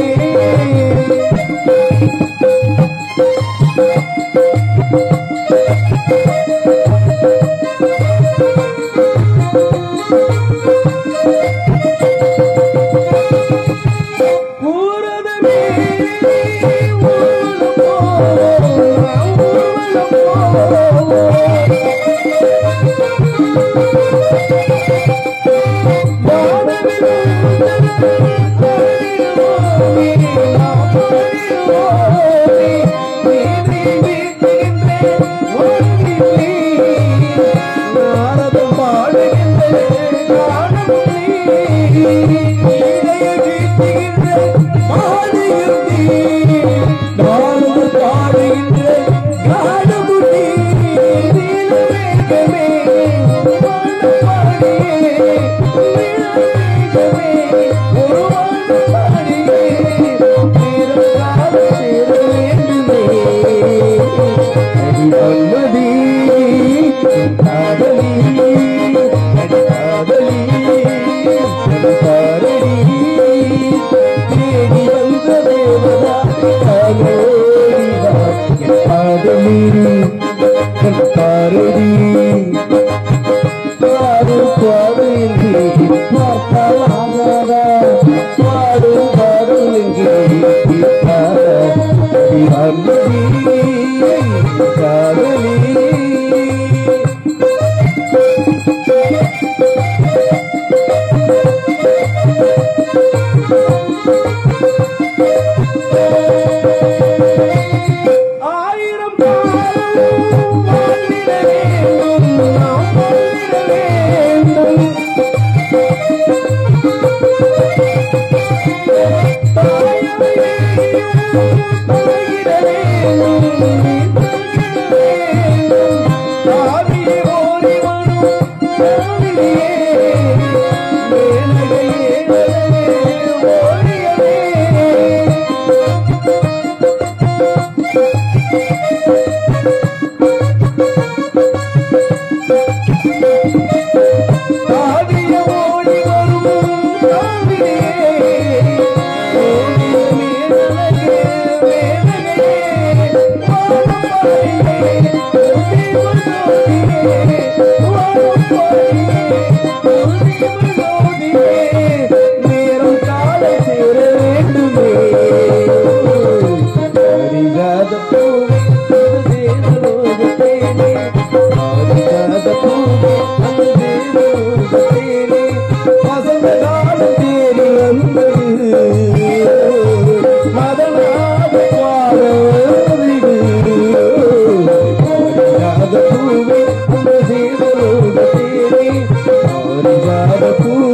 பூவே